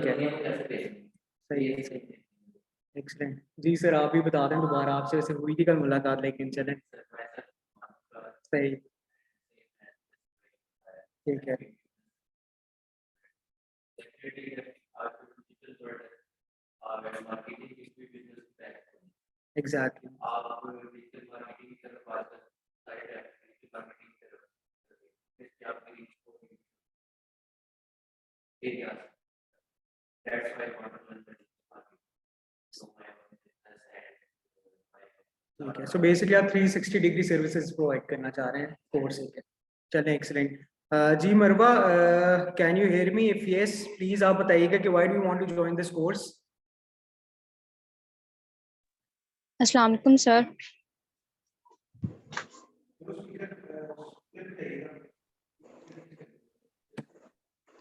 ठीक है, सही है, सही है, एक्सीलेंट। जी सर, आप भी बता दें दोबारा, आपसे वैसे हुई थी कल मुलाकात, लेकिन चलें, सही, ठीक है, एग्जैक्टली, ठीक है। सो बेसिकली आप 360 डिग्री सर्विसेज प्रोवाइड करना चाह रहे हैं कोर्स से। चलें, एक्सीलेंट। जी Marwa, can you hear me? If yes please आप बताइएगा कि why do you want to join this course. अस्सलाम वालेकुम सर।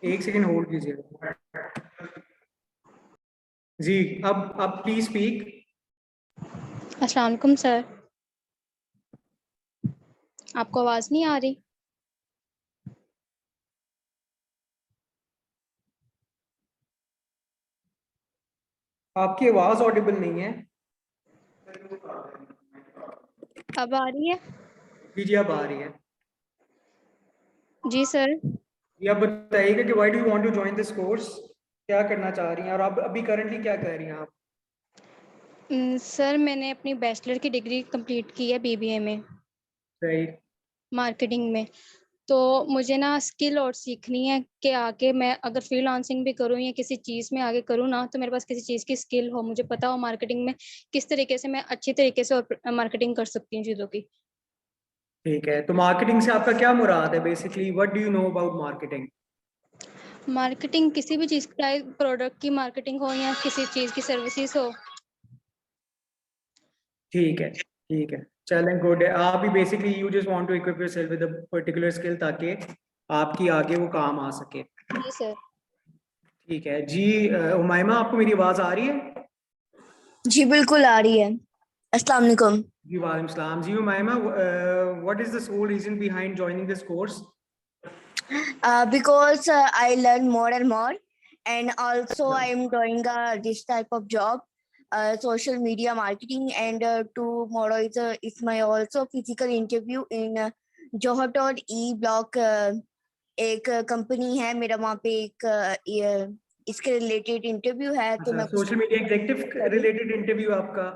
एक सेकंड होल्ड कीजिएगा जी। अब प्लीज स्पीक। अस्सलाम वालेकुम सर, आपको आवाज़ नहीं आ रही? आपकी आवाज ऑडिबल नहीं है। अब आ रही है? जी जी, अब आ रही है। जी सर। जी आप बताइएगा कि why do you want to join this course, क्या करना चाह रही हैं और आप अभी करंटली क्या कर रही हैं आप? सर मैंने अपनी बैचलर की डिग्री कंप्लीट की है बीबीए में, राइट, मार्केटिंग में। तो मुझे ना स्किल और सीखनी है कि आगे मैं अगर फ्रीलांसिंग भी करूँ या किसी चीज़ में आगे करूँ ना, तो मेरे पास किसी चीज़ की स्किल हो, मुझे पता हो मार्केटिंग में किस तरीके से मैं अच्छी तरीके से और मार्केटिंग कर सकती हूँ चीज़ों की। ठीक है। तो मार्केटिंग से आपका क्या मुराद है? Basically what do you know about marketing? Marketing किसी भी चीज़ का, प्रोडक्ट की मार्केटिंग हो या किसी चीज़ की सर्विसेज हो। ठीक है, ठीक है, चलें, गुड है। आप भी basically you just want to equip yourself with a particular skill ताकि आपकी आगे वो काम आ सके। जी सर। ठीक है जी। उमाइमा, आपको मेरी आवाज आ रही है? जी बिल्कुल आ रही है। अस्सलाम वालेकुम। जी वालेकुम सलाम। जी Umaima, what is the sole reason behind joining this course? Because I learn more and more, and also I am doing this type of job, social media marketing, and tomorrow is my also physical interview in Johor E Block। एक company है मेरा, वहाँ पे एक इसके related interview है, तो मैं social media executive related interview आपका?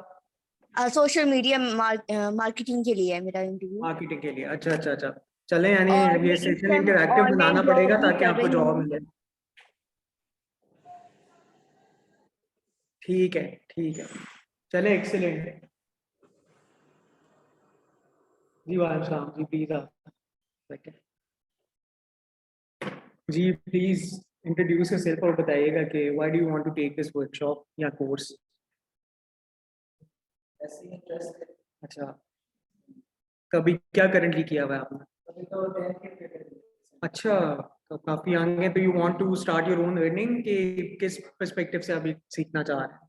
सोशल मीडिया मार्केटिंग के लिए है मेरा इंटरव्यू। मार्केटिंग के लिए, अच्छा अच्छा अच्छा। चलें, यानी और मैं ये इस सेशन टाइम इंटरैक्टिव ऑनलाइन बनाना जॉब पड़ेगा भी ताकि कर आपको रही जॉब हूँ। मिले। ठीक है, ठीक है, चले, एक्सीलेंट। जी वालेकुम सलाम। जी प्लीज आप जी प्लीज इंट्रोड्यूस योरसेल्फ और बताइएगा कि why do you want to take this workshop या कोर्स। अच्छा, कभी क्या करंटली किया हुआ है आपने? अच्छा, तो काफी यंग है, तो you want to start your own earning कि किस पर्सपेक्टिव से अभी सीखना चाह रहे हैं?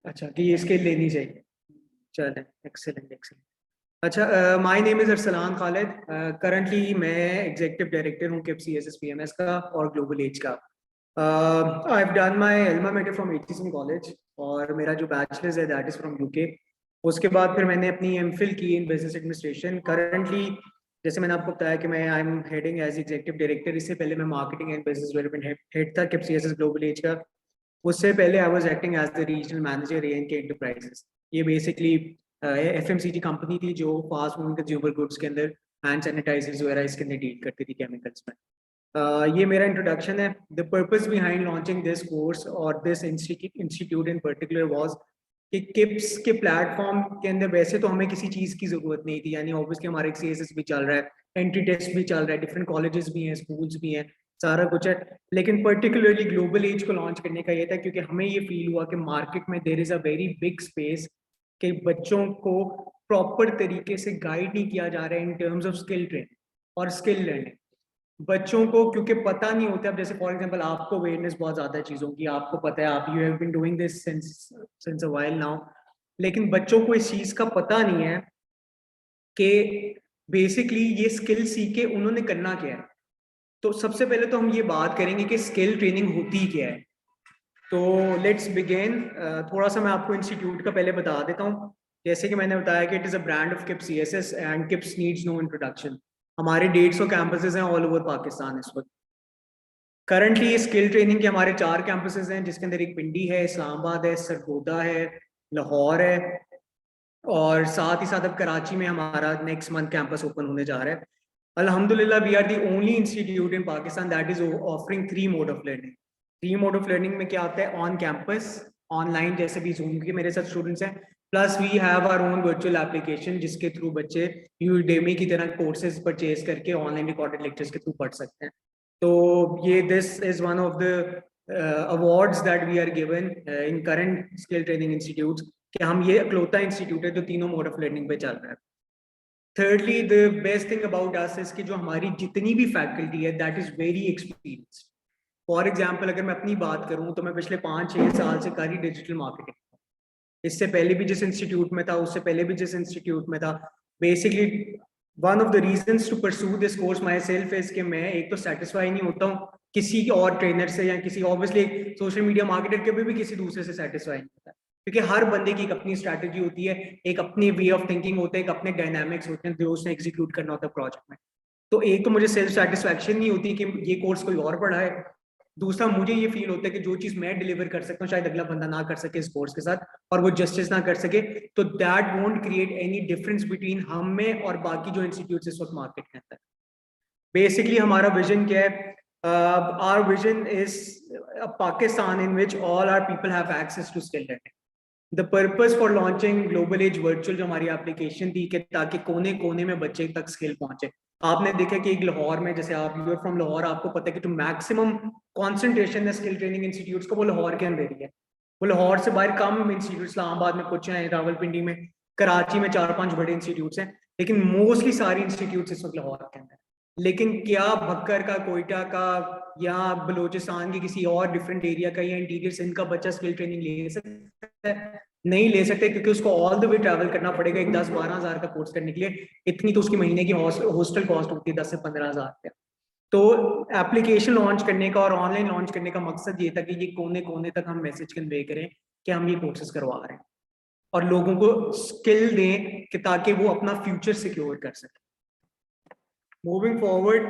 अच्छा, कि ये स्किल लेनी चाहिए। चलें, एक्सीलेंट, एक्सीलेंट। अच्छा, my name is Arsalan Khalid. Currently मैं एग्जीक्यूटिव डायरेक्टर हूँ KIPS का और ग्लोबल एज का। I have done my alma mater from HCM college, और मेरा जो बैचलर्स है दैट इज़ फ्रॉम UK। उसके बाद फिर मैंने अपनी MPhil की इन बिजनेस एडमिनिस्ट्रेशन। करंटली जैसे मैंने आपको बताया कि मैं I am heading as executive director. इससे पहले मैं marketing and business development head था KIPS ग्लोबल एज का। उससे पहले I was acting as the regional manager ANK enterprises. ये बेसिकली FMCG कंपनी थी जो फास्ट मूविंग कंज्यूमर गुड्स के अंदर हैंड सैनिटाइजर्स वगैरह इसके अंदर डील करती थी, केमिकल्स में। ये मेरा इंट्रोडक्शन है। The purpose behind launching this course और this institute in particular was कि किप्स के प्लेटफॉर्म के अंदर वैसे तो हमें किसी चीज़ की ज़रूरत नहीं थी, यानी ऑब्वियसली हमारे CSS भी चल रहा है, एंट्री टेस्ट भी चल रहा है, डिफरेंट कॉलेजेस भी हैं, स्कूल्स भी हैं, सारा कुछ है। लेकिन पर्टिकुलरली ग्लोबल एज को लॉन्च करने का ये था क्योंकि हमें ये फील हुआ कि मार्केट में there is a very big space कि बच्चों को प्रॉपर तरीके से गाइड नहीं किया जा रहा है in terms of skill training और स्किल लर्निंग। बच्चों को क्योंकि पता नहीं होता। अब जैसे फॉर एग्जांपल आपको अवेयरनेस बहुत ज्यादा है चीजों की, आपको पता है, आप you have been doing this since a while now, लेकिन बच्चों को इस चीज का पता नहीं है कि बेसिकली ये स्किल सीख के उन्होंने करना क्या है। तो सबसे पहले तो हम ये बात करेंगे कि स्किल ट्रेनिंग होती क्या है। तो लेट्स बिगिन। थोड़ा सा मैं आपको इंस्टीट्यूट का पहले बता देता हूँ। जैसे कि मैंने बताया कि it is a brand of KIPS CSS and KIPS needs no introduction. हमारे 150 कैंपसेस हैं ऑल ओवर पाकिस्तान इस वक्त। करंटली स्किल ट्रेनिंग के हमारे 4 कैंपसेस हैं, जिसके अंदर एक पिंडी है, इस्लामाबाद है, सरगोदा है, लाहौर है, और साथ ही साथ अब कराची में हमारा नेक्स्ट मंथ कैंपस ओपन होने जा रहा है। अल्हम्दुलिल्लाह we are the only institute in Pakistan that is offering 3 mode of learning. 3 mode of learning में क्या आता है? ऑन कैंपस, ऑनलाइन जैसे भी जूम के मेरे साथ स्टूडेंट्स हैं, plus we have our own virtual application जिसके थ्रू बच्चे यूडेमी की तरह कोर्सेज परचेज करके ऑनलाइन रिकॉर्डेड लेक्चर्स के थ्रू पढ़ सकते हैं। तो ये this is one of the awards that we are given in current skill training institutes कि हम ये अकलौता इंस्टीट्यूट है जो तीनों मोड ऑफ लर्निंग पे चल रहा है। Thirdly the best thing about us is कि जो हमारी जितनी भी फैकल्टी है that is very experienced. For example अगर मैं अपनी बात करूं तो मैं पिछले 5-6 साल से कर ही डिजिटल मार्केटिंग। इससे पहले भी जिस इंस्टीट्यूट में था, उससे पहले भी जिस इंस्टीट्यूट में था, basically one of the reasons to pursue this course myself is कि मैं एक तो सेटिस्फाई नहीं होता हूँ किसी और ट्रेनर से या किसी ऑब्वियसली सोशल मीडिया मार्केटर के भी किसी दूसरे से सेटिस्फाई नहीं होता, क्योंकि हर बंदे की एक अपनी स्ट्रैटेजी होती है, एक अपनी वे ऑफ थिंकिंग होता है, एक अपने डायनामिक्स होते हैं जो उसने एग्जीक्यूट करना होता है प्रोजेक्ट में। तो एक तो मुझे सेल्फ सेटिस्फैक्शन नहीं होती कि ये कोर्स कोई और पढ़ा है, दूसरा मुझे ये फील होता है कि जो चीज मैं डिलीवर कर सकता हूँ शायद अगला बंदा ना कर सके इस कोर्स के साथ, और वो जस्टिस ना कर सके, तो that won't create any difference between हम में और बाकी जो इंस्टीट्यूट इस वक्त मार्केट के अंदर। बेसिकली हमारा विजन क्या है? Our vision is a Pakistan in which all our people have access to skill learning. The purpose for launching Global Edge virtual जो हमारी एप्लीकेशन थी कि ताकि कोने कोने में बच्चे तक स्किल पहुंचे। आपने देखा कि एक लाहौर में, जैसे आप यू आर फ्रॉम लाहौर, आपको पता है कि जो मैक्सिमम कॉन्सेंट्रेशन है स्किल ट्रेनिंग इंस्टीट्यूट्स को वो लाहौर के अंदर ही है। वो लाहौर से बाहर कम इंस्टीट्यूट, इस्लामाबाद में कुछ हैं, रावलपिंडी में, कराची में 4-5 बड़े इंस्टीट्यूट्स हैं, लेकिन मोस्टली सारी इंस्टीट्यूट्स इस वक्त लाहौर के अंदर। लेकिन क्या भक्कर का, कोयटा का या बलोचिस्तान के किसी और डिफरेंट एरिया का या इंटीरियर सिंध का बच्चा स्किल ट्रेनिंग ले सकता है? नहीं ले सकते, क्योंकि उसको ऑल द वे ट्रैवल करना पड़ेगा एक 10-12 हज़ार का कोर्स करने के लिए। इतनी तो उसकी महीने की हॉस्टल कॉस्ट होती है 10 से 15 हज़ार रुपया। तो एप्लीकेशन लॉन्च करने का और ऑनलाइन लॉन्च करने का मकसद ये था कि ये कोने कोने तक हम मैसेज कन्वे करें कि हम ये कोर्सेज करवा रहे हैं और लोगों को स्किल दें कि ताकि वो अपना फ्यूचर सिक्योर कर सके। मूविंग फॉरवर्ड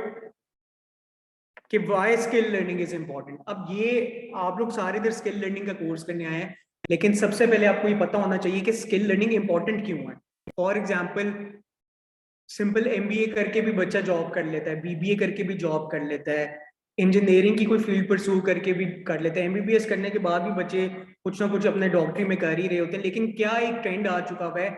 कि why skill learning is important. अब ये आप लोग सारे इधर स्किल लर्निंग का कोर्स करने आए हैं, लेकिन सबसे पहले आपको ये पता होना चाहिए कि स्किल लर्निंग इंपॉर्टेंट क्यों है। फॉर एग्जाम्पल सिंपल एमबीए करके भी बच्चा जॉब कर लेता है, बीबीए करके भी जॉब कर लेता है, इंजीनियरिंग की कोई फील्ड परस्यू करके भी कर लेते हैं, एमबीबीएस करने के बाद भी बच्चे कुछ ना कुछ अपने डॉक्टरी में कर ही रहे होते हैं। लेकिन क्या एक ट्रेंड आ चुका हुआ है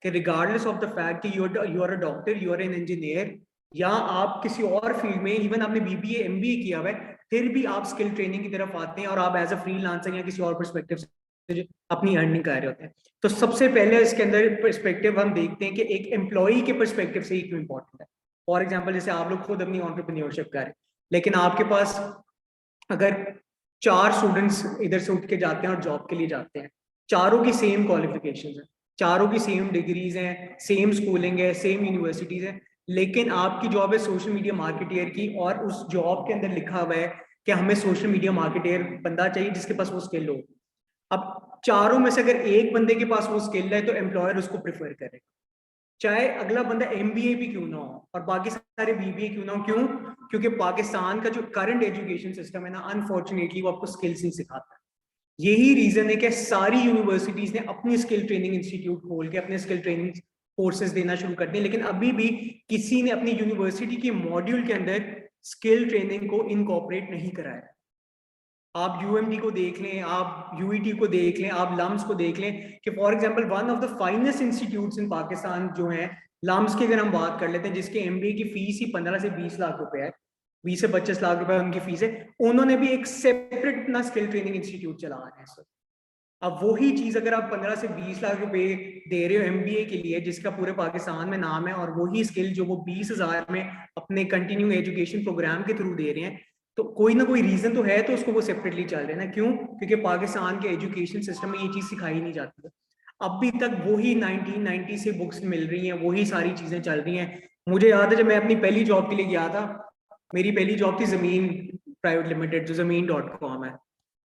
कि रिगार्डलेस ऑफ द फैक्ट कि you are a doctor, you are an engineer, या आप किसी और फील्ड में, इवन आपने बीबीए एमबीए किया हुआ है, फिर भी आप स्किल ट्रेनिंग की तरफ आते हैं और आप एज अ फ्रीलांसर या किसी और पर्सपेक्टिव से अपनी अर्निंग कर रहे होते हैं। तो सबसे पहले इसके अंदर पर्सपेक्टिव हम देखते हैं कि एक एम्प्लॉई के पर्सपेक्टिव से ही क्यों इंपॉर्टेंट है। फॉर एग्जांपल जैसे आप लोग खुद अपनी एंटरप्रेन्योरशिप कर रहे हैं, लेकिन आपके पास अगर 4 स्टूडेंट्स इधर से उठ के जाते हैं और जॉब के लिए जाते हैं, चारों की सेम क्वालिफिकेशंस हैं, चारों की सेम डिग्रीज हैं, सेम स्कूलिंग है, सेम यूनिवर्सिटीज हैं, लेकिन आपकी जॉब है सोशल मीडिया मार्केटियर की, और उस जॉब के अंदर लिखा हुआ है कि हमें सोशल मीडिया मार्केटियर बंदा चाहिए जिसके पास वो स्किल हो। अब चारों में से अगर एक बंदे के पास वो स्किल है तो एम्प्लॉयर उसको प्रेफर करेगा, चाहे अगला बंदा एमबीए भी क्यों ना हो और बाकी सारे बीबीए क्यों ना हो। क्यों? क्योंकि पाकिस्तान का जो करंट एजुकेशन सिस्टम है ना, अनफॉर्चुनेटली वो आपको स्किल्स नहीं सिखाता है। यही रीजन है कि सारी यूनिवर्सिटीज ने अपनी स्किल ट्रेनिंग इंस्टीट्यूट खोल के अपने स्किल ट्रेनिंग कोर्सेज देना शुरू कर दिए, लेकिन अभी भी किसी ने अपनी यूनिवर्सिटी के मॉड्यूल के अंदर स्किल ट्रेनिंग को इनकॉर्पोरेट नहीं कराया। आप यूएमडी को देख लें, आप यूईटी को देख लें, आप लम्स को देख लें कि for example one of the finest institutes इन पाकिस्तान जो हैं लम्स की, अगर हम बात कर लेते हैं, जिसके एमबीए की फीस ही 15 से 20 लाख रुपए है, 20 से 25 लाख रुपए उनकी फीस है, उन्होंने भी एक सेपरेट अपना स्किल ट्रेनिंग इंस्टीट्यूट चला रहे हैं सर। अब वही चीज अगर आप 15 से 20 लाख रुपए दे रहे हो एमबीए के लिए, जिसका पूरे पाकिस्तान में नाम है, और वही स्किल जो वो 20,000 में अपने कंटिन्यू एजुकेशन प्रोग्राम के थ्रू दे रहे हैं, तो कोई ना कोई रीजन तो है, तो उसको वो सेपरेटली चल रहे हैं ना। क्यों? क्योंकि पाकिस्तान के एजुकेशन सिस्टम में ये चीज सिखाई नहीं जाती है। अभी तक वही 1990 से बुक्स मिल रही हैं, वही सारी चीजें चल रही हैं। मुझे याद है जब मैं अपनी पहली जॉब के लिए गया था मेरी पहली जॉब थी ज़मीन प्राइवेट लिमिटेड, जो ज़मीन.com है।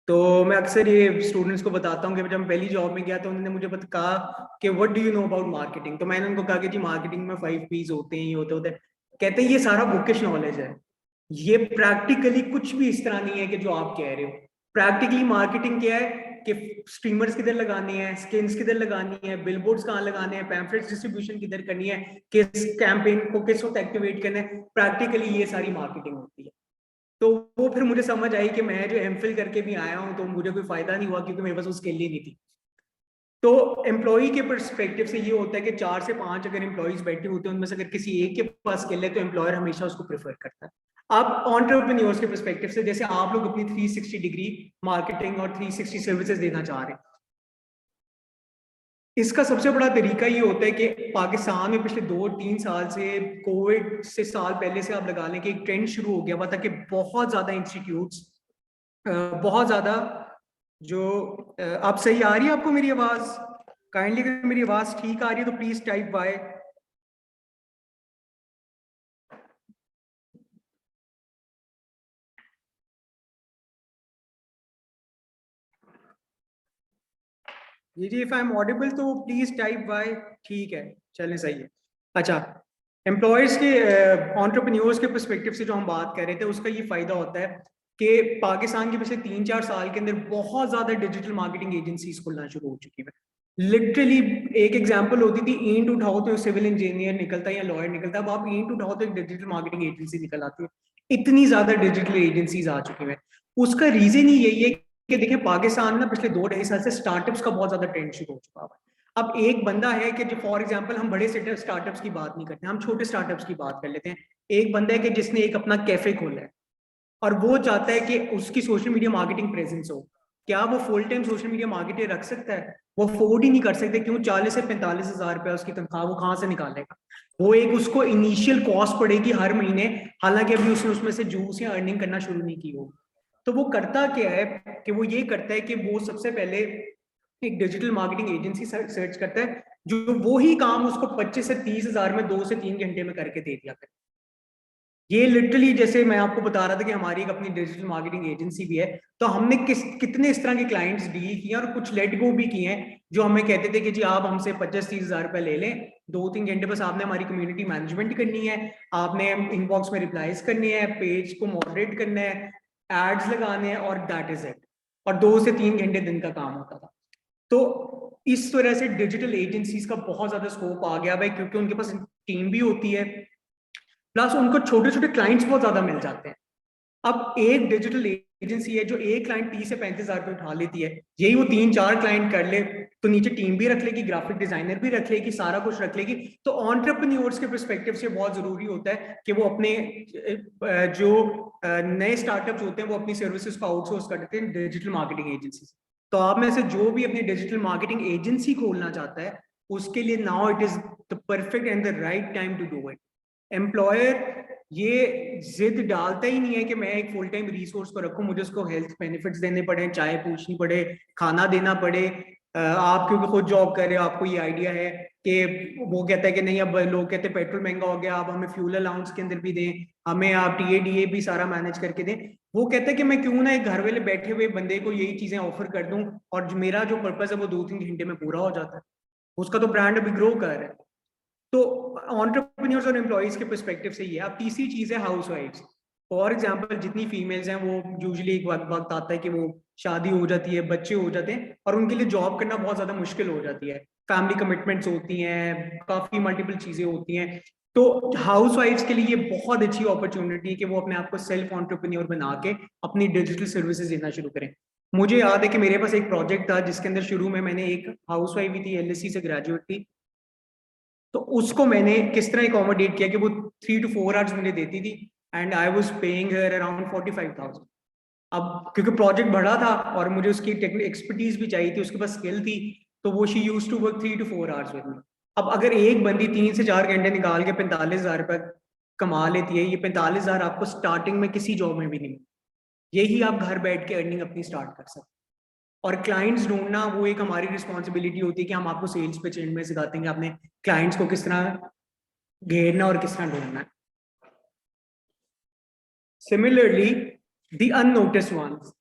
तो मैं अक्सर ये स्टूडेंट्स को बताता हूँ कि जब मैं पहली जॉब में गया तो उन्होंने मुझे कहा कि what do you know about marketing. तो मैंने उनको कहा कि जी मार्केटिंग में 5 P's होते हैं, ये होते हैं। कहते हैं ये सारा बुकिश नॉलेज है, ये प्रैक्टिकली कुछ भी इस तरह नहीं है कि जो आप कह रहे हो। प्रैक्टिकली मार्केटिंग क्या है कि स्ट्रीमर्स किधर लगानी है, स्किन्स किधर लगानी है, बिलबोर्ड्स कहाँ लगाने हैं, पैम्फलेट्स डिस्ट्रीब्यूशन किधर करनी है, किस कैंपेन को किस वक्त एक्टिवेट करना है, प्रैक्टिकली ये सारी मार्केटिंग होती है। तो वो फिर मुझे समझ आई कि मैं जो एमफिल करके भी आया हूँ तो मुझे कोई फायदा नहीं हुआ, क्योंकि मेरे पास वो स्किल ही नहीं थी। तो एम्प्लॉय के परस्पेक्टिव से ये होता है कि 4 से 5 अगर एम्प्लॉयज बैठे होते हैं, उनमें से अगर किसी एक के पास स्किल है तो एम्प्लॉयर हमेशा उसको प्रेफर करता है। आप एंटरप्रेन्योर्स के परस्पेक्टिव से, जैसे आप लोग अपनी 360 डिग्री मार्केटिंग और 360 सर्विसेज देना चाह रहे हैं, इसका सबसे बड़ा तरीका ये होता है कि पाकिस्तान में पिछले 2-3 साल से, कोविड से साल पहले से आप लगा लें कि एक ट्रेंड शुरू हो गया हुआ था कि बहुत ज्यादा इंस्टीट्यूट्स, बहुत ज्यादा जो आप सही आ रही है आपको मेरी आवाज? काइंडली अगर मेरी आवाज ठीक आ रही है तो प्लीज टाइप बाय। जी इफ आई एम ऑडिबल तो प्लीज टाइप बाय। ठीक है, चलें, सही है। अच्छा, एम्प्लॉयर्स के एंटरप्रेन्योर्स के पर्सपेक्टिव से जो हम बात कर रहे थे, उसका ये फायदा होता है कि पाकिस्तान के पिछले 3-4 साल के अंदर बहुत ज्यादा डिजिटल मार्केटिंग एजेंसीज खुलना शुरू हो चुकी है। लिटरली एक एग्जांपल होती थी, ईंट उठाओ तो सिविल इंजीनियर निकलता है या लॉयर निकलता है, अब आप ईंट उठाओ तो एक डिजिटल मार्केटिंग एजेंसी निकल आती है। इतनी ज्यादा डिजिटल एजेंसीज आ चुकी है। उसका रीजन ही यही है कि देखिए पाकिस्तान ना पिछले 2-2.5 साल से स्टार्टअप्स का बहुत ज्यादा ट्रेंड शुरू हो चुका है। अब एक बंदा है कि जो फॉर एग्जांपल हम बड़े स्टार्टअप्स की बात नहीं करते, हम छोटे स्टार्टअप्स की बात कर लेते हैं। एक बंदा है कि जिसने एक अपना कैफे खोला है और वो चाहता है कि उसकी सोशल मीडिया मार्केटिंग प्रेजेंस हो। क्या वो full time social media marketer रख सकता है? वो अफोर्ड ही नहीं कर सकते। क्यों? 40 से 45 हजार रुपया उसकी तनख्वाह वो कहाँ से निकालेगा? वो एक उसको इनिशियल कॉस्ट पड़ेगी हर महीने, हालांकि अभी उसने उसमें से जूस या अर्निंग करना शुरू नहीं की हो। तो वो करता क्या है कि वो ये करता है कि वो सबसे पहले एक डिजिटल मार्केटिंग एजेंसी सर्च करता है, जो वो ही काम उसको 25 से 30 हजार में 2 से 3 घंटे में करके दे दिया करता है। ये लिटरली, जैसे मैं आपको बता रहा था कि हमारी एक अपनी डिजिटल मार्केटिंग एजेंसी भी है, तो हमने कितने इस तरह के क्लाइंट्स डील किए और कुछ लेट गो भी किए हैं, जो हमें कहते थे कि जी आप हमसे 25-30 हजार रुपए ले लें, 2-3 घंटे बस आपने हमारी कम्युनिटी मैनेजमेंट करनी है, आपने इनबॉक्स में रिप्लाईज करनी है, पेज को मॉडरेट करना है, एड्स लगाने हैं, और दैट इज इट। और 2 से 3 घंटे दिन का काम होता था। तो इस तरह से डिजिटल एजेंसीज का बहुत ज्यादा स्कोप आ गया भाई, क्योंकि उनके पास टीम भी होती है, प्लस उनको छोटे छोटे क्लाइंट्स बहुत ज्यादा मिल जाते हैं। अब एक डिजिटल एजेंसी है जो एक क्लाइंट 30 से 35 हजार रुपये उठा लेती है, यही वो 3-4 क्लाइंट कर ले तो नीचे टीम भी रख लेगी, ग्राफिक डिजाइनर भी रख लेगी, सारा कुछ रख लेगी। तो एंटरप्रेन्योर्स के पर्सपेक्टिव से बहुत जरूरी होता है कि वो अपने जो नए स्टार्टअप्स होते हैं वो अपनी सर्विसेज को आउटसोर्स कर देते हैं डिजिटल मार्केटिंग एजेंसी से। तो आप में से जो भी अपनी डिजिटल मार्केटिंग एजेंसी खोलना चाहता है, उसके लिए now it is the perfect and the right time to do it. Employer ये जिद डालता ही नहीं है कि मैं एक फुल टाइम रिसोर्स को रखूं, मुझे उसको हेल्थ बेनिफिट्स देने पड़े, चाय पूछनी पड़े, खाना देना पड़े। आप क्योंकि खुद जॉब कर रहे हो, आपको ये आइडिया है कि वो कहता है कि नहीं, अब लोग कहते हैं पेट्रोल महंगा हो गया, आप हमें फ्यूल अलाउंस के अंदर भी दें, हमें आप टीए भी सारा मैनेज करके दें। वो कहता है कि मैं क्यों ना एक घर वाले बैठे हुए बंदे को यही चीजें ऑफर कर दूं, और मेरा जो पर्पज है वो 2-3 घंटे में पूरा हो जाता है। उसका तो ब्रांड अभी ग्रो कर रहा है। तो एंटरप्रेन्योर्स और एम्प्लॉइज के पर्सपेक्टिव से ये। अब तीसरी चीज है हाउस वाइफ्स। फॉर एग्जाम्पल जितनी फीमेल्स हैं, वो यूजुअली एक वक्त आता है कि वो शादी हो जाती है, बच्चे हो जाते हैं, और उनके लिए जॉब करना बहुत ज्यादा मुश्किल हो जाती है, फैमिली कमिटमेंट्स होती हैं, काफी मल्टीपल चीजें होती हैं। तो हाउस वाइफ्स के लिए ये बहुत अच्छी अपॉर्चुनिटी है कि वो अपने आप को सेल्फ एंटरप्रेन्योर बना के अपनी डिजिटल सर्विसेज देना शुरू करें। मुझे याद है कि मेरे पास एक प्रोजेक्ट था जिसके अंदर शुरू में मैंने एक हाउस वाइफ भी थी, एलएससी से ग्रेजुएट थी, तो उसको मैंने किस तरह अकोमोडेट किया कि वो 3 to 4 आवर्स मुझे देती थी, and I was paying her around 45,000। अब क्योंकि प्रोजेक्ट बड़ा था और मुझे उसकी टेक्निकल एक्सपर्टीज भी चाहिए थी, उसके पास स्किल थी, तो वो she use to work 3 to 4 hours with me. अब अगर एक बंदी 3 से 4 घंटे निकाल के 45,000 रुपये कमा लेती है, ये 45,000 आपको स्टार्टिंग में किसी जॉब में भी नहीं, यही आप घर बैठ के अर्निंग अपनी स्टार्ट कर सकते। और क्लाइंट्स ढूंढना वो एक हमारी रिस्पॉन्सिबिलिटी होती है कि हम आपको सेल्स पे चेंज में सिखाते हैं कि आपने क्लाइंट्स को किस तरह घेरना और किस तरह ढूंढना है। सिमिलरली द अननोटिस्ड वंस,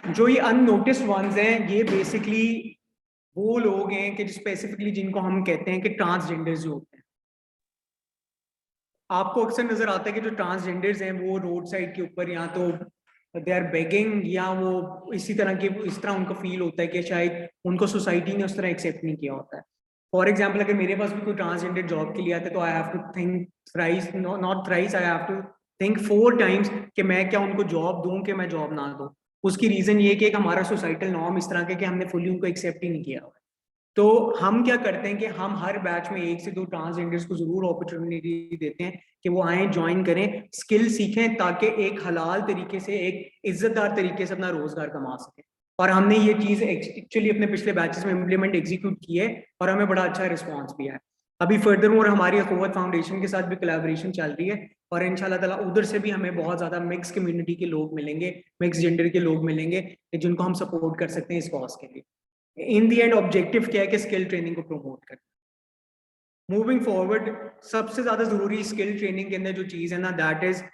जो ये अननोटिस्ड वंस हैं, ये बेसिकली वो लोग हैं कि स्पेसिफिकली जिनको हम कहते हैं कि ट्रांसजेंडर्स जो होते हैं। आपको अक्सर नजर आता है कि जो ट्रांसजेंडर्स हैं वो रोड साइड के ऊपर या तो दे आर बेगिंग, या वो इसी तरह के, इस तरह उनको फील होता है कि शायद उनको सोसाइटी ने उस तरह एक्सेप्ट नहीं किया होता है। फॉर एग्जाम्पल, अगर मेरे पास भी कोई ट्रांसजेंडर जॉब के लिए आता है तो I have to think thrice, not thrice, I have to think 4 times कि मैं क्या उनको जॉब दूं कि मैं जॉब ना दूं। उसकी रीजन ये कि एक हमारा सोसाइटल नॉर्म इस तरह के कि हमने फुली उनको एक्सेप्ट ही नहीं किया हुआ है। तो हम क्या करते हैं कि हम हर बैच में 1 से 2 ट्रांसजेंडर्स को जरूर अपॉर्चुनिटी देते हैं कि वो आए, ज्वाइन करें, स्किल सीखें, ताकि एक हलाल तरीके से, एक इज्जतदार तरीके से अपना रोजगार कमा सकें। और हमने ये चीज एक्चुअली अपने पिछले बैचेस में इम्प्लीमेंट एग्जीक्यूट की है और हमें बड़ा अच्छा रिस्पॉन्स भी है। अभी फर्दर मोर हमारी अखुवत फाउंडेशन के साथ भी कोलैबोरेशन चल रही है और इंशाल्लाह ताला उधर से भी हमें बहुत ज्यादा मिक्स कम्युनिटी के लोग मिलेंगे, मिक्स जेंडर के लोग मिलेंगे जिनको हम सपोर्ट कर सकते हैं इस कॉज के लिए। इन दी एंड ऑब्जेक्टिव क्या है कि स्किल ट्रेनिंग को प्रमोट करना। मूविंग फॉरवर्ड, सबसे ज्यादा जरूरी स्किल ट्रेनिंग के अंदर जो चीज है ना, दैट इज,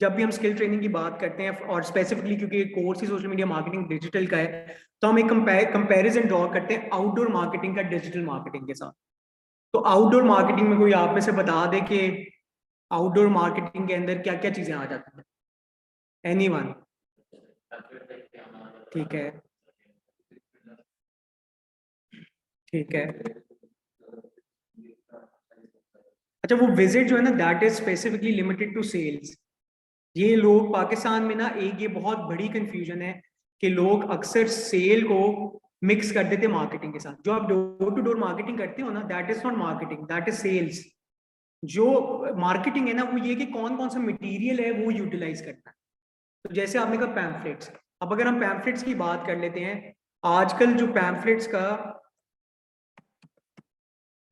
जब भी हम स्किल ट्रेनिंग की बात करते हैं और स्पेसिफिकली क्योंकि कोर्स ही सोशल मीडिया मार्केटिंग डिजिटल का है, तो हम एक कंपैरिजन ड्रॉ करते हैं आउटडोर मार्केटिंग का डिजिटल मार्केटिंग के साथ। तो आउटडोर मार्केटिंग में कोई आप में से बता दे कि आउटडोर मार्केटिंग के अंदर क्या क्या चीजें आ जाती हैं? एनीवन? ठीक है, ठीक है। अच्छा, वो विजिट जो है ना, that is specifically limited to sales. ये लोग पाकिस्तान में ना, एक ये बहुत बड़ी कंफ्यूजन है कि लोग अक्सर सेल को मिक्स कर देते मार्केटिंग के साथ। जो आप डोर टू डोर मार्केटिंग करते हो ना, that is not marketing, that is sales. जो मार्केटिंग है ना, वो ये कि कौन कौन सा मटेरियल है वो यूटिलाइज करना है। तो जैसे आपने कहा पैम्फलेट्स, अब अगर हम पैम्फलेट्स की बात कर लेते हैं, आजकल जो पैम्फलेट्स का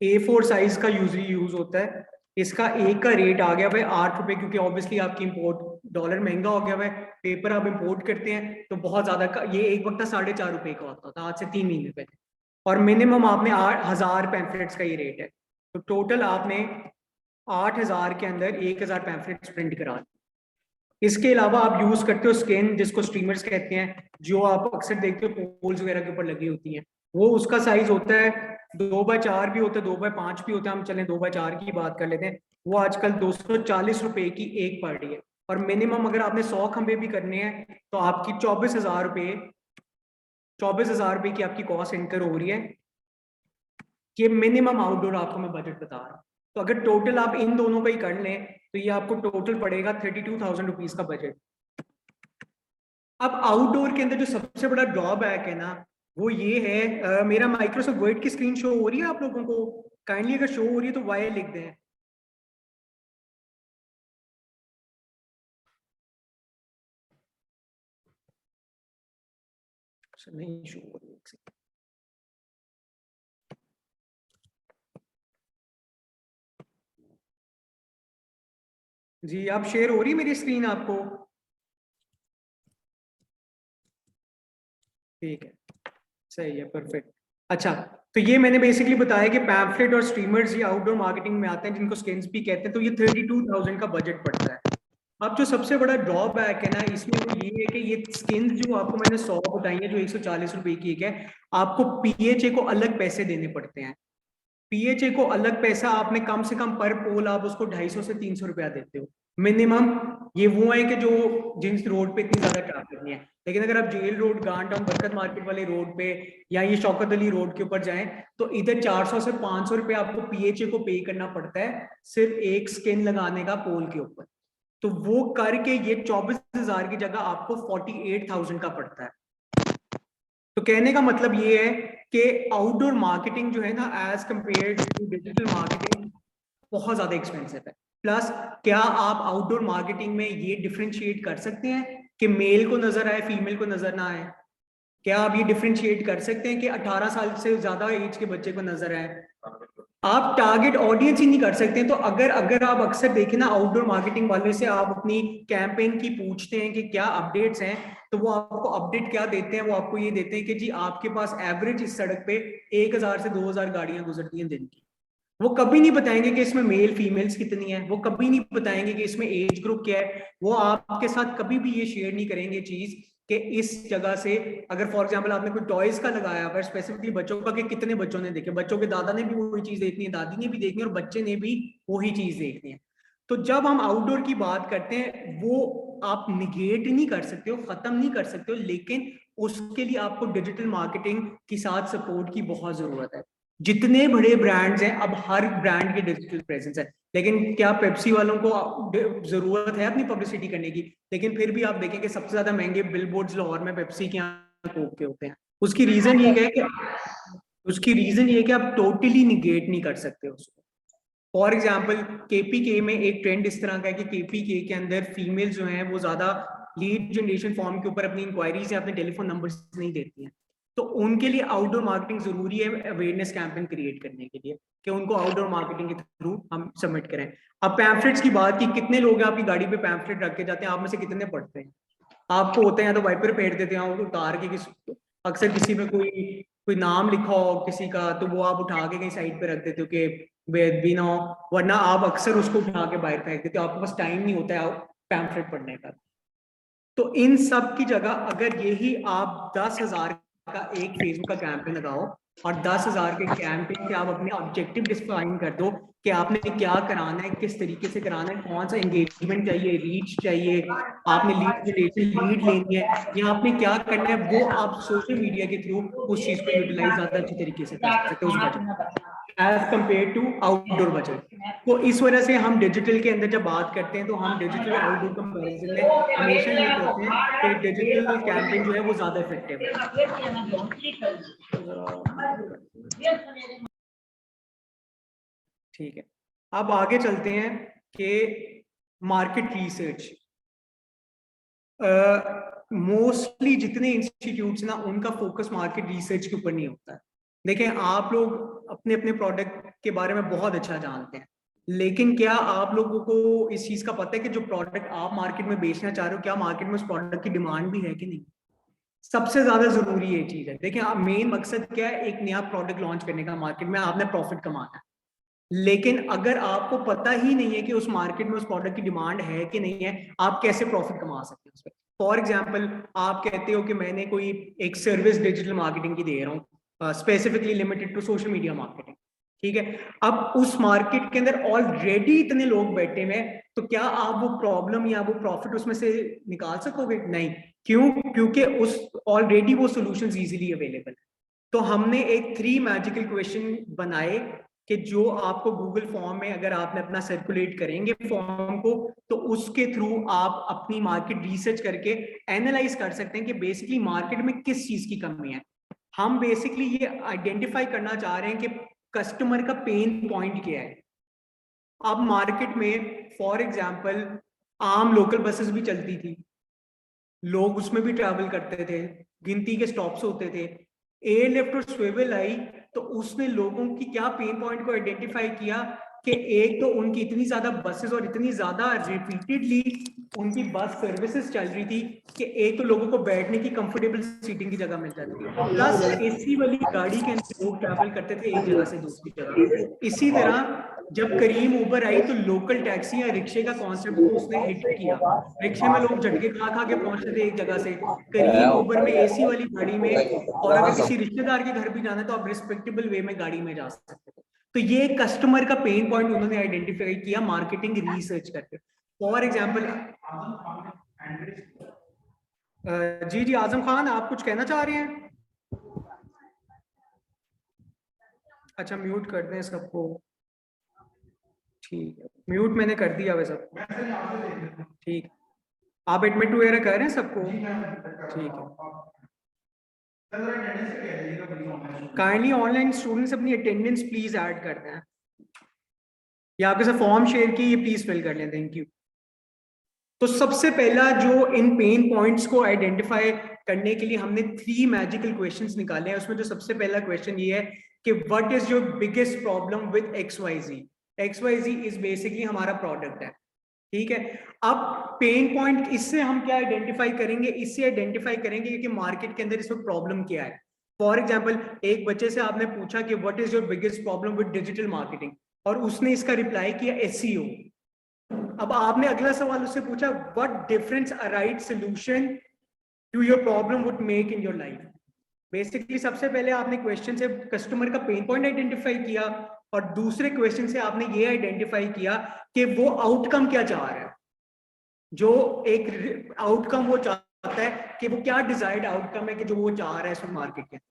A4 साइज का यूजली यूज होता है, इसका एक का रेट आ गया भाई 8 रुपए, क्योंकि ऑब्वियसली आपकी इंपोर्ट, डॉलर महंगा हो गया भाई, पेपर आप इंपोर्ट करते हैं तो बहुत ज्यादा का, ये एक वक्त 4.5 रुपए का होता था आज से 3 महीने पहले, और मिनिमम आपने 8,000 पैम्फलेट्स का ये रेट है। तो टोटल आपने 8,000 के अंदर 1,000 पैम्फलेट्स प्रिंट करा दिए। इसके अलावा आप यूज करते हो स्कैन, जिसको स्ट्रीमर्स कहते हैं, जो आप अक्सर देखते हो पोल्स वगैरह के ऊपर लगी होती हैं। वो उसका साइज होता है 2x4 भी होता है, 2x5 भी होता है। हम चलें 2x4 की बात कर लेते हैं। वो आजकल 240 रुपए की एक पार्टी है, और मिनिमम अगर आपने 100 खंबे भी करने हैं तो आपकी 24,000 रुपए की आपकी कॉस्ट इनकर हो रही है। ये मिनिमम आउटडोर आपको मैं बजट बता रहा हूँ। तो अगर टोटल आप इन दोनों का ही कर लें तो ये आपको टोटल पड़ेगा 32,000 रुपीज का बजट। अब आउटडोर के अंदर जो सबसे बड़ा ड्रॉबैक है ना, वो ये है, मेरा माइक्रोसॉफ्ट वर्ड की स्क्रीन शो हो रही है आप लोगों को? काइंडली अगर शो हो रही है तो वाई लिख दें। नहीं शो हो रही है। जी, आप शेयर हो रही है मेरी स्क्रीन आपको? ठीक है, सही है, परफेक्ट। अच्छा, तो ये मैंने बेसिकली बताया कि पैम्फलेट और स्ट्रीमर्स ये आउटडोर मार्केटिंग में आते हैं, जिनको स्किन्स भी कहते हैं। तो ये 32,000 का बजट पड़ता है। अब जो सबसे बड़ा ड्रॉबैक है ना इसमें, वो ये है कि ये स्किन्स जो आपको मैंने 100 बताई है, जो 140 रुपए की एक है, आपको पीएचए को अलग पैसे देने पड़ते हैं। पीएचए को अलग पैसा, आपने कम से कम पर पोल आप उसको 250 से 300 रुपया देते हो मिनिमम। ये वो है कि जो जिन रोड पे इतनी ज्यादा ट्रैफिक नहीं है। लेकिन अगर आप जेल रोड, गांड टाउन, बरकत मार्केट वाले रोड पे, या ये शौकत अली रोड के ऊपर जाएं, तो इधर 400 से 500 रुपया आपको पीएचए को पे करना पड़ता है सिर्फ एक स्किन लगाने का पोल के ऊपर। तो वो करके ये 24,000 की जगह आपको 48,000 का पड़ता है। तो कहने का मतलब ये है कि आउटडोर मार्केटिंग जो है ना, as compare to digital marketing, बहुत ज्यादा एक्सपेंसिव है। प्लस क्या आप आउटडोर मार्केटिंग में ये डिफरेंशिएट कर सकते हैं कि मेल को नजर आए, फीमेल को नजर ना आए? क्या आप ये डिफरेंशिएट कर सकते हैं कि 18 साल से ज्यादा एज के बच्चे को नजर आए? आप टारगेट ऑडियंस ही नहीं कर सकते। तो अगर अगर आप अक्सर देखें ना, आउटडोर मार्केटिंग वाले से आप अपनी कैंपेन की पूछते हैं कि क्या अपडेट्स हैं, तो वो आपको अपडेट क्या देते हैं? वो आपको ये देते हैं कि जी आपके पास एवरेज इस सड़क पे 1,000 से 2,000 गाड़ियां गुजरती हैं दिन की। वो कभी नहीं बताएंगे कि इसमें मेल फीमेल्स कितनी है, वो कभी नहीं बताएंगे कि इसमें एज ग्रुप क्या है, वो आपके साथ कभी भी ये शेयर नहीं करेंगे चीज कि इस जगह से अगर फॉर एग्जांपल आपने कोई टॉयज का लगाया हुआ स्पेसिफिकली बच्चों का, कि कितने बच्चों ने देखे, बच्चों के दादा ने भी वही चीज देखनी है, दादी ने भी देखनी है, और बच्चे ने भी वही चीज देखनी है। तो जब हम आउटडोर की बात करते हैं, वो आप निगेट नहीं कर सकते हो, खत्म नहीं कर सकते हो, लेकिन उसके लिए आपको डिजिटल मार्केटिंग के साथ सपोर्ट की बहुत जरूरत है। जितने बड़े ब्रांड्स हैं, अब हर ब्रांड की डिजिटल प्रेजेंस है, लेकिन क्या पेप्सी वालों को जरूरत है अपनी पब्लिसिटी करने की? लेकिन फिर भी आप देखें कि सबसे ज्यादा महंगे बिलबोर्ड्स लाहौर में पेप्सी के यहाँ कोक के होते हैं। उसकी रीजन ये है कि आप टोटली निगेट नहीं कर सकते उसको। फॉर एग्जाम्पल केपीके में एक ट्रेंड इस तरह का है कि केपीके के अंदर फीमेल जो हैं वो ज्यादा लीड जनरेशन फॉर्म के ऊपर अपनी इंक्वायरीज या अपने टेलीफोन नंबर्स नहीं देती हैं, तो उनके लिए आउटडोर मार्केटिंग जरूरी है अवेयरनेस कैंपेन क्रिएट करने के लिए, कि उनको आउटडोर मार्केटिंग के थ्रू हम सबमिट करें। अब पैम्फलेट्स की बात की, कितने लोग आपकी गाड़ी पे पैम्फलेट रख के जाते हैं, आप में से कितने पढ़ते हैं? आपको होते हैं या तो वाइपर फेर देते हैं उतार के, अक्सर किसी में कोई नाम लिखा हो किसी का, तो वो आप उठा के कहीं साइड पे रख देते हो कि बेदबी ना हो, वरना आप अक्सर उसको उठा के बाहर फेंक देते हो, आपके पास टाइम नहीं होता है पैम्फलेट पढ़ने का। तो इन सब की जगह अगर यही आप 10,000 का एक फेसबुक का कैंपेन लगाओ, और 10,000 के कैंपेन से आप अपने ऑब्जेक्टिव डिफाइन कर दो कि आपने क्या कराना है, किस तरीके से कराना है, कौन सा एंगेजमेंट चाहिए, रीच चाहिए, आपने लीड लेनी है, या आपने क्या करना है, वो आप सोशल मीडिया के थ्रू उस चीज को यूटिलाइज ज्यादा अच्छी तरीके से कर सकते हो उस budget as compare to outdoor budget. तो इस वजह से हम डिजिटल के अंदर जब बात करते हैं, तो हम डिजिटल आउटडोर कंपैरिजन में हमेशा ये कहते हैं कि डिजिटल कैंपेन जो है वो ज्यादा इफेक्टिव है। ठीक है, अब आगे चलते हैं कि मार्केट रिसर्च। मोस्टली जितने इंस्टीट्यूट्स ना, उनका फोकस मार्केट रिसर्च के ऊपर नहीं होता है। देखें, आप लोग अपने अपने प्रोडक्ट के बारे में बहुत अच्छा जानते हैं, लेकिन क्या आप लोगों को इस चीज का पता है कि जो प्रोडक्ट आप मार्केट में बेचना चाह रहे हो, क्या मार्केट में उस प्रोडक्ट की डिमांड भी है कि नहीं? सबसे ज्यादा जरूरी ये चीज है। देखिए, आप मेन मकसद क्या है एक नया प्रोडक्ट लॉन्च करने का मार्केट में, आपने प्रॉफिट कमाना है। लेकिन अगर आपको पता ही नहीं है कि उस मार्केट में उस प्रोडक्ट की डिमांड है कि नहीं है, आप कैसे प्रॉफिट कमा सकते हैं उस पर? फॉर एग्जाम्पल, आप कहते हो कि मैंने कोई एक सर्विस डिजिटल मार्केटिंग की दे रहा हूँ, specifically limited to social media marketing, ठीक है। अब उस मार्केट के अंदर ऑलरेडी इतने लोग बैठे हुए हैं, तो क्या आप वो प्रॉब्लम या वो प्रॉफिट उसमें से निकाल सकोगे? नहीं। क्यों? क्योंकि उस ऑलरेडी वो सॉल्यूशंस इजीली अवेलेबल है। तो हमने एक 3 मैजिकल क्वेश्चन बनाए कि जो आपको गूगल फॉर्म में, अगर आपने अपना सर्कुलेट करेंगे फॉर्म को, तो उसके थ्रू आप अपनी मार्केट रिसर्च करके एनालाइज कर सकते हैं कि बेसिकली मार्केट में किस चीज की कमी है। हम बेसिकली ये आइडेंटिफाई करना चाह रहे हैं कि कस्टमर का पेन पॉइंट क्या है। अब मार्केट में फॉर एग्जांपल आम लोकल बसेस भी चलती थी, लोग उसमें भी ट्रैवल करते थे, गिनती के स्टॉप्स होते थे। एयरलिफ्ट और स्विvel आई, तो उसने लोगों की क्या पेन पॉइंट को आइडेंटिफाई किया कि एक तो उनकी इतनी ज्यादा बसेस और इतनी ज्यादा रिपीटेडली उनकी बस सर्विसेज चल रही थी कि एक तो लोगों को बैठने की कंफर्टेबल सीटिंग की जगह मिल जाती थी, प्लस एसी वाली गाड़ी के अंदर लोग ट्रैवल करते थे एक जगह से दूसरी जगह। इसी तरह जब करीम उबर आई, तो लोकल टैक्सी या रिक्शे का कॉन्सेप्ट को उसने हिट किया। रिक्शे में लोग झटके खा खा के पहुंचते थे एक जगह से, करीम उबर में एसी वाली गाड़ी में, और अगर किसी रिश्तेदार के घर भी जाना है तो आप रिस्पेक्टेबल वे में गाड़ी में जा सकते थे। तो ये कस्टमर का पेन पॉइंट उन्होंने आइडेंटिफाई किया मार्केटिंग रिसर्च करके। फॉर एग्जाम्पल, जी जी आजम खान, आप कुछ कहना चाह रहे हैं? अच्छा, म्यूट कर दें सबको। ठीक है, म्यूट मैंने कर दिया वैसे सबको। ठीक, आप एडमिट वगैरह कर रहे हैं सबको? ठीक है, काइंडली ऑनलाइन स्टूडेंट्स अपनी अटेंडेंस प्लीज ऐड कर दें, या आपके साथ फॉर्म शेयर की, ये प्लीज फिल कर लें, थैंक यू। तो सबसे पहला जो इन पेन पॉइंट्स को आइडेंटिफाई करने के लिए हमने 3 मैजिकल क्वेश्चंस निकाले हैं। उसमें जो सबसे पहला क्वेश्चन ये है कि what is your biggest problem with XYZ। XYZ is basically हमारा प्रोडक्ट है, ठीक है। अब पेन पॉइंट इससे हम क्या आइडेंटिफाई करेंगे? इससे आइडेंटिफाई करेंगे कि मार्केट के अंदर इसमें प्रॉब्लम क्या है। फॉर एग्जाम्पल, एक बच्चे से आपने पूछा कि what is your biggest problem with digital marketing, और उसने इसका रिप्लाई किया SEO। अब आपने अगला सवाल उससे पूछा what difference a right solution to your problem would make in your life. Basically सबसे पहले आपने क्वेश्चन से कस्टमर का पेन पॉइंट आइडेंटिफाई किया और दूसरे क्वेश्चन से आपने ये आइडेंटिफाई किया कि वो आउटकम क्या चाह रहा है, जो एक आउटकम वो चाहता है कि वो क्या डिजायर्ड आउटकम है कि जो वो चाह रहा है इस मार्केट के।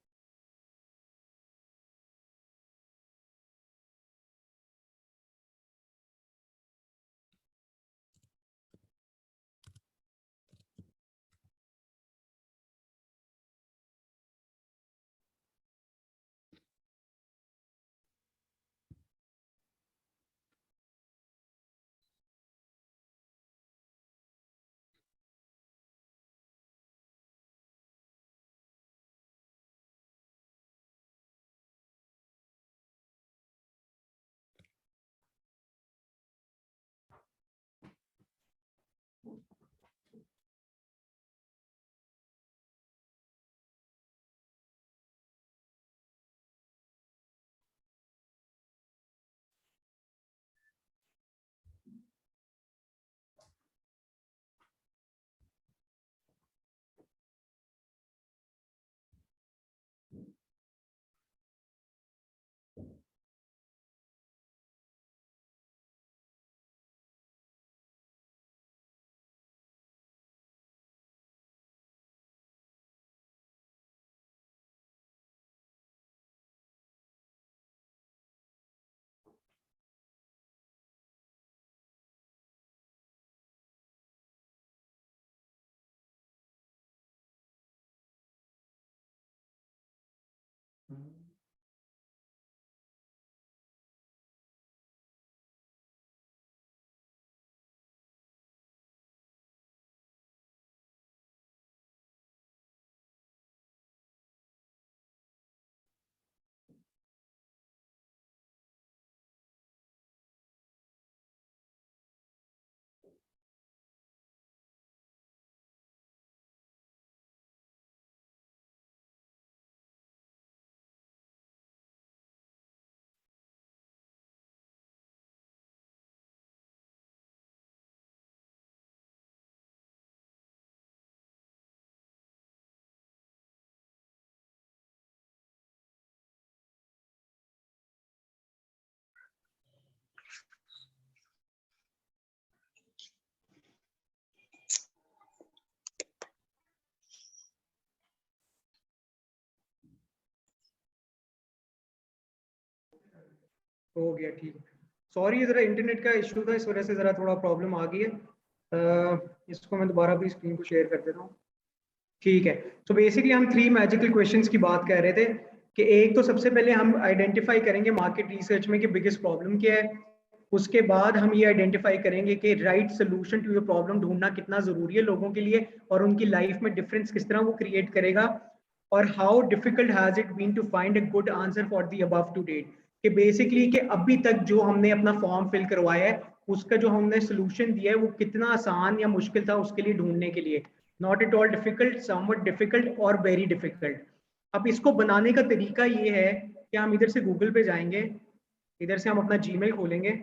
हो गया, ठीक है। सॉरी, जरा इंटरनेट का इशू था, इस वजह से जरा थोड़ा प्रॉब्लम आ गई है। इसको मैं दोबारा अपनी स्क्रीन को शेयर कर देता हूँ। ठीक है, तो बेसिकली हम 3 मैजिकल क्वेश्चंस की बात कर रहे थे कि एक तो सबसे पहले हम आइडेंटिफाई करेंगे मार्केट रिसर्च में कि बिगेस्ट प्रॉब्लम क्या है। उसके बाद हम ये आइडेंटिफाई करेंगे कि right solution to your problem ढूंढना कितना जरूरी है लोगों के लिए और उनकी लाइफ में डिफरेंस किस तरह वो क्रिएट करेगा। और how difficult has it been to find a good answer for the above to date, कि बेसिकली कि अभी तक जो हमने अपना फॉर्म फिल करवाया है उसका जो हमने सोल्यूशन दिया है वो कितना आसान या मुश्किल था उसके लिए ढूंढने के लिए। Not at all difficult, somewhat difficult और वेरी डिफिकल्ट। अब इसको बनाने का तरीका ये है कि हम इधर से गूगल पे जाएंगे, इधर से हम अपना जीमेल खोलेंगे,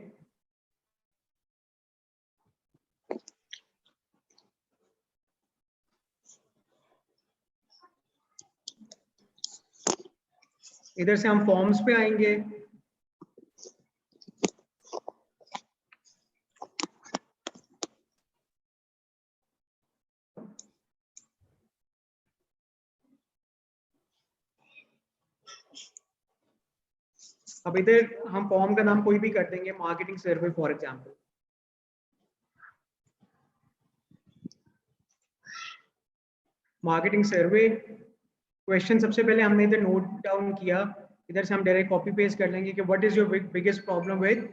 इधर से हम फॉर्म्स पे आएंगे, अब इधर हम फॉर्म का नाम कोई भी कर देंगे, marketing survey for example. Marketing survey question सबसे पहले हमने इधर नोट डाउन किया, इधर से हम डायरेक्ट कॉपी पेस्ट कर लेंगे कि what is your biggest problem with,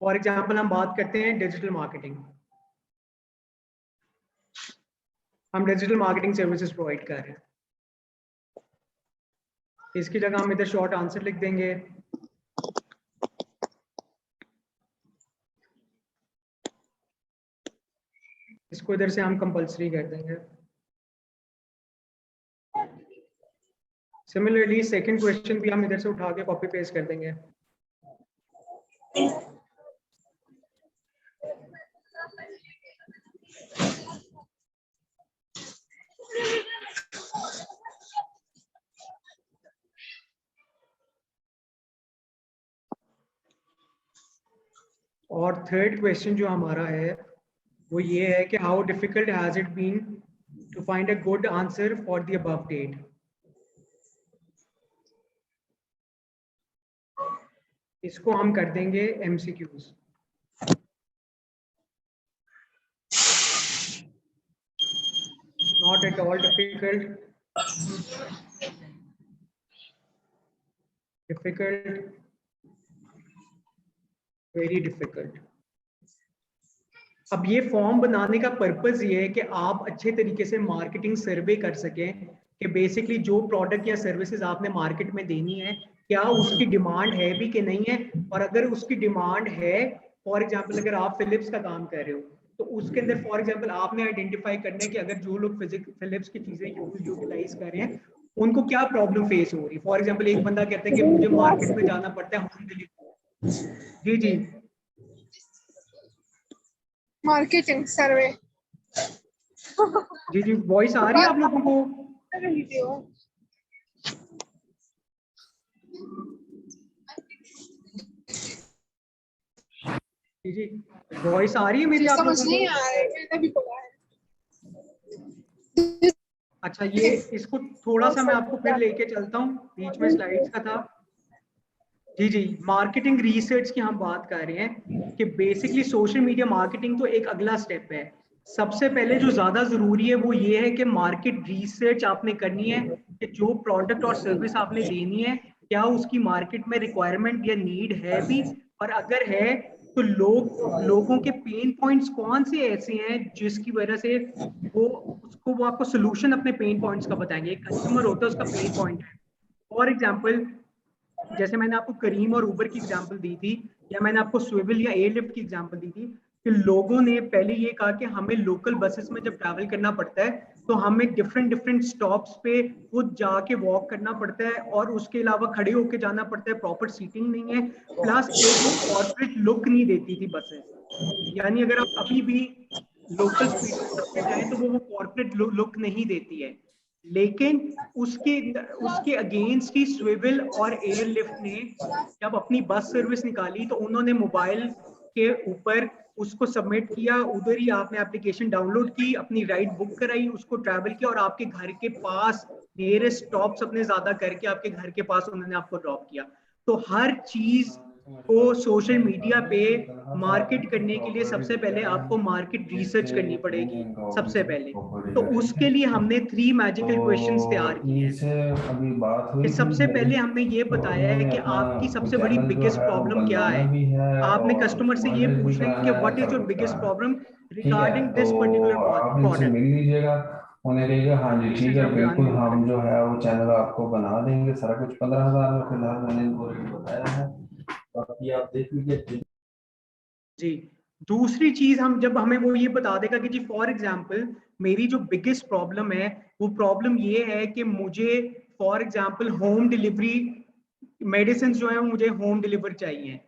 for example हम बात करते हैं डिजिटल मार्केटिंग, हम डिजिटल मार्केटिंग सर्विसेज प्रोवाइड कर रहे हैं। इसकी जगह हम इधर शॉर्ट आंसर लिख देंगे, इसको इधर से हम कंपलसरी कर देंगे। सिमिलरली सेकंड क्वेश्चन भी हम इधर से उठा के कॉपी पेस्ट कर देंगे। और थर्ड क्वेश्चन जो हमारा है वो ये है कि how difficult has it been to find a good answer for the above date. इसको हम कर देंगे MCQs। Not at all difficult. Difficult. Very difficult. अब ये फॉर्म बनाने का पर्पस ये है कि आप अच्छे तरीके से मार्केटिंग सर्वे कर सकें कि बेसिकली जो प्रोडक्ट या सर्विसेज आपने मार्केट में देनी है क्या उसकी डिमांड है भी कि नहीं है, और अगर उसकी डिमांड है, फॉर एग्जांपल अगर आप फिलिप्स का काम कर रहे हो तो उसके अंदर फॉर एग्जांपल आपने आइडेंटिफाई करना है कि अगर जो लोग फिलिप्स की चीजें यूटिलाइज कर रहे हैं उनको क्या प्रॉब्लम फेस हो रही है। फॉर एग्जांपल एक बंदा कहता है कि मुझे मार्केट में जाना पड़ता है होम डिलीवरी। जी जी मार्केटिंग सर्वे। जी जी वॉइस आ रही है आप लोगों को? जी जी वॉइस आ रही है मेरी आप लोगों समझ नहीं को? आ रही, मैंने भी बोला है। अच्छा ये इसको थोड़ा सा मैं आपको फिर लेके चलता हूँ, बीच में स्लाइड्स का था। जी जी मार्केटिंग रिसर्च की हम बात कर रहे हैं कि बेसिकली सोशल मीडिया मार्केटिंग तो एक अगला स्टेप है। सबसे पहले जो ज्यादा जरूरी है वो ये है कि मार्केट रिसर्च आपने करनी है कि जो प्रोडक्ट और सर्विस आपने देनी है क्या उसकी मार्केट में रिक्वायरमेंट या नीड है भी, और अगर है तो लोगों के पेन पॉइंट्स कौन से ऐसे हैं जिसकी वजह से वो आपको सोल्यूशन अपने पेन पॉइंट्स का बताएंगे। एक कस्टमर होता है उसका पेन पॉइंट है। फॉर एग्जाम्पल जैसे मैंने आपको करीम और उबर की एग्जांपल दी थी, या मैंने आपको स्विवल या एयरलिफ्ट की एग्जांपल दी थी कि लोगों ने पहले ये कहा कि हमें लोकल बसेस में जब ट्रैवल करना पड़ता है तो हमें डिफरेंट डिफरेंट स्टॉप्स पे खुद जाके वॉक करना पड़ता है और उसके अलावा खड़े होके जाना पड़ता है, प्रॉपर सीटिंग नहीं है, प्लस एक वो कॉर्पोरेट लुक नहीं देती थी बसेस। यानी अगर आप अभी भी लोकल स्पीड बस पे जाएं तो वो कॉर्पोरेट लुक नहीं देती है। लेकिन उसके उसके अगेंस्ट ही स्विवल और एयरलिफ्ट ने जब अपनी बस सर्विस निकाली तो उन्होंने मोबाइल के ऊपर उसको सबमिट किया, उधर ही आपने एप्लीकेशन डाउनलोड की, अपनी राइड बुक कराई, उसको ट्रैवल किया और आपके घर के पास नियरेस्ट स्टॉप्स अपने ज्यादा करके आपके घर के पास उन्होंने आपको ड्रॉप किया। तो हर चीज को सोशल मीडिया पे मार्केट करने के लिए सबसे पहले आपको मार्केट रिसर्च करनी पड़ेगी सबसे पहले। तो उसके लिए हमने 3 मैजिकल क्वेश्चंस तैयार किए हैं। इनसे अभी बात कि हुई थी सबसे मेरी, पहले हमने ये तो बताया है उन्होंने कि अपना आपकी सबसे बड़ी चैनल जो बिगेस्ट है वो प्रॉब्लम क्या बनवाना है। भी है आपने और कस्टमर से ये मोनेटाइज भी पूछना है कि कराना है, व्हाट इज सब योर कुछ बिगेस्ट कराना है। प्रॉब्लम ठीक है, रिगार्डिंग तो दिस पर्टिकुलर आप इनसे प्रोडक्ट। मिल लीजिएगा, उन्हें कहिएगा हाँ जी ठीक है बिल्कुल अनम्यूट हम कर। जो है वो चैनल आपको बना देंगे। सारा कुछ 15,000 में फिलहाल मैंने इनको बताया है, बाकी आप देख लीजिए। जी दूसरी चीज हम जब हमें वो ये बता देगा कि जी फॉर एग्जांपल मेरी जो बिगेस्ट प्रॉब्लम है वो प्रॉब्लम ये है कि मुझे for example home delivery medicine जो है वो मुझे होम डिलीवर चाहिए।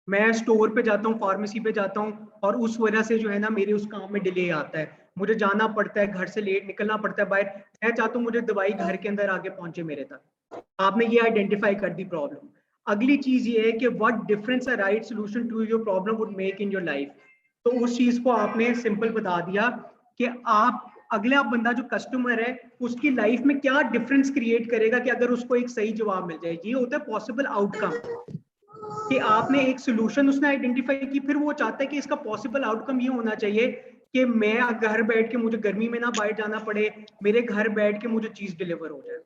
मैं स्टोर पे जाता हूँ, फार्मेसी पे जाता हूँ और उस वजह से जो है ना मेरे उस काम में डिले आता है, मुझे जाना पड़ता है, घर से लेट निकलना पड़ता है बाहर। मैं चाहता हूँ मुझे दवाई घर के अंदर आके पहुंचे मेरे तक। आपने ये आइडेंटिफाई कर दी प्रॉब्लम। अगली चीज ये है कि what difference a right solution to your problem would make in your life. तो उस चीज को आपने सिंपल बता दिया कि आप अगला बंदा जो कस्टमर है उसकी लाइफ में क्या डिफरेंस क्रिएट करेगा कि अगर उसको एक सही जवाब मिल जाए। ये होता है पॉसिबल आउटकम कि आपने एक सोल्यूशन उसने आइडेंटिफाई की, फिर वो चाहता है कि इसका पॉसिबल आउटकम ये होना चाहिए कि मैं घर बैठ के मुझे गर्मी में ना बाहर जाना पड़े, मेरे घर बैठ के मुझे चीज डिलीवर हो जाए।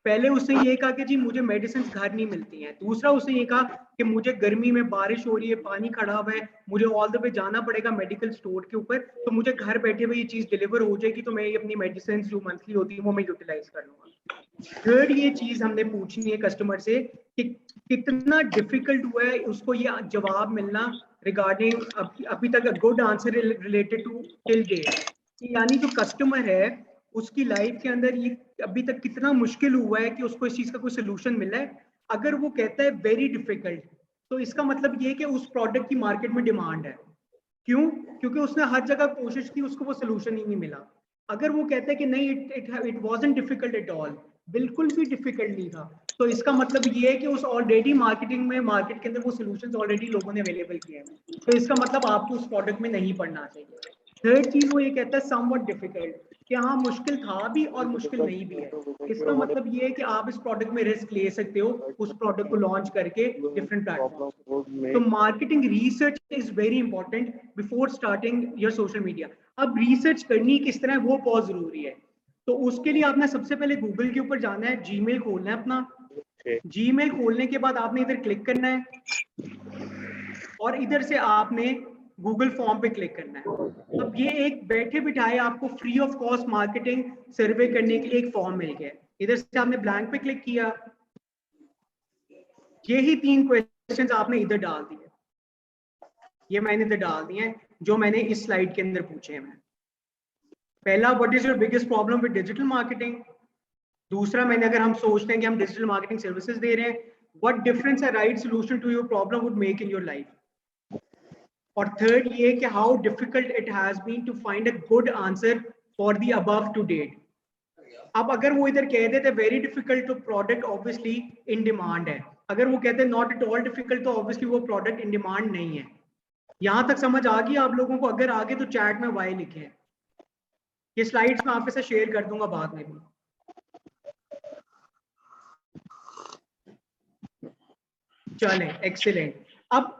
पहले उसने ये कहा कि जी मुझे मेडिसिन घर नहीं मिलती हैं। दूसरा उसने ये कहा कि मुझे गर्मी में बारिश हो रही है, पानी खड़ा हुआ है, मुझे ऑल द वे जाना पड़ेगा मेडिकल स्टोर के ऊपर, तो मुझे घर बैठे हुए ये चीज डिलीवर हो जाएगी तो मैं ये अपनी मेडिसिन जो मंथली होती है वो मैं यूटिलाइज कर लूंगा। थर्ड ये चीज हमने पूछनी है कस्टमर से कि कितना डिफिकल्ट हुआ है उसको ये जवाब मिलना रिगार्डिंग अभी तक good answer related to till date. यानी जो कस्टमर है उसकी लाइफ के अंदर ये अभी तक कितना मुश्किल हुआ है कि उसको इस चीज का कोई सोल्यूशन मिला है। अगर वो कहता है वेरी डिफिकल्ट तो इसका मतलब ये कि उस प्रोडक्ट की मार्केट में डिमांड है। क्यों? क्योंकि उसने हर जगह कोशिश की, उसको वो सोल्यूशन ही नहीं मिला। अगर वो कहता है कि नहीं it wasn't difficult at all, बिल्कुल भी डिफिकल्ट नहीं था, तो इसका मतलब ये है कि उस ऑलरेडी मार्केटिंग में, मार्केट के अंदर वो सॉल्यूशंस ऑलरेडी लोगों ने अवेलेबल किए हैं, तो इसका मतलब आपको उस प्रोडक्ट में नहीं पड़ना चाहिए। थर्ड चीज वो ये कहता है समवट डिफिकल्ट, कि हाँ मुश्किल था भी और मुश्किल नहीं भी है। इसका मतलब ये है कि आप इस प्रोडक्ट में रिस्क ले सकते हो उस प्रोडक्ट को लॉन्च करके डिफरेंट प्लेटफॉर्म। तो marketing research is very important before starting your social media. अब रिसर्च करनी किस तरह वो बहुत जरूरी है। तो उसके लिए आपने सबसे पहले गूगल के ऊपर जाना है, जीमेल खोलना है अपना। जीमेल खोलने के बाद आपने इधर क्लिक करना है और इधर से आपने गूगल फॉर्म पे क्लिक करना है। अब ये एक बैठे बिठाए आपको free of cost marketing survey करने के लिए एक फॉर्म मिल गया। इधर से आपने ब्लैंक पे क्लिक किया, यही 3 क्वेश्चंस आपने इधर डाल दिए। ये मैंने इधर डाल दिए हैं जो मैंने इस स्लाइड के अंदर पूछे हैं। पहला, what is your biggest problem with digital marketing. दूसरा, मैंने अगर हम सोचते हैं कि हम डिजिटल मार्केटिंग सर्विसेज दे रहे हैं, what difference a right solution to your problem would make in your life. और थर्ड ये कि how difficult it has been to find a good answer for the above to date. अब अगर वो इधर कह देते वेरी डिफिकल्ट, तो प्रोडक्ट ऑब्वियसली इन डिमांड है। अगर वो कहते नॉट एट ऑल डिफिकल्ट, तो ऑब्वियसली वो प्रोडक्ट इन डिमांड नहीं है। यहां तक समझ आ गई आप लोगों को? अगर आगे तो चैट में वाई लिखे हैं। ये स्लाइड्स मैं आपके साथ शेयर कर दूंगा बाद में भी। चलें, एक्सीलेंट। अब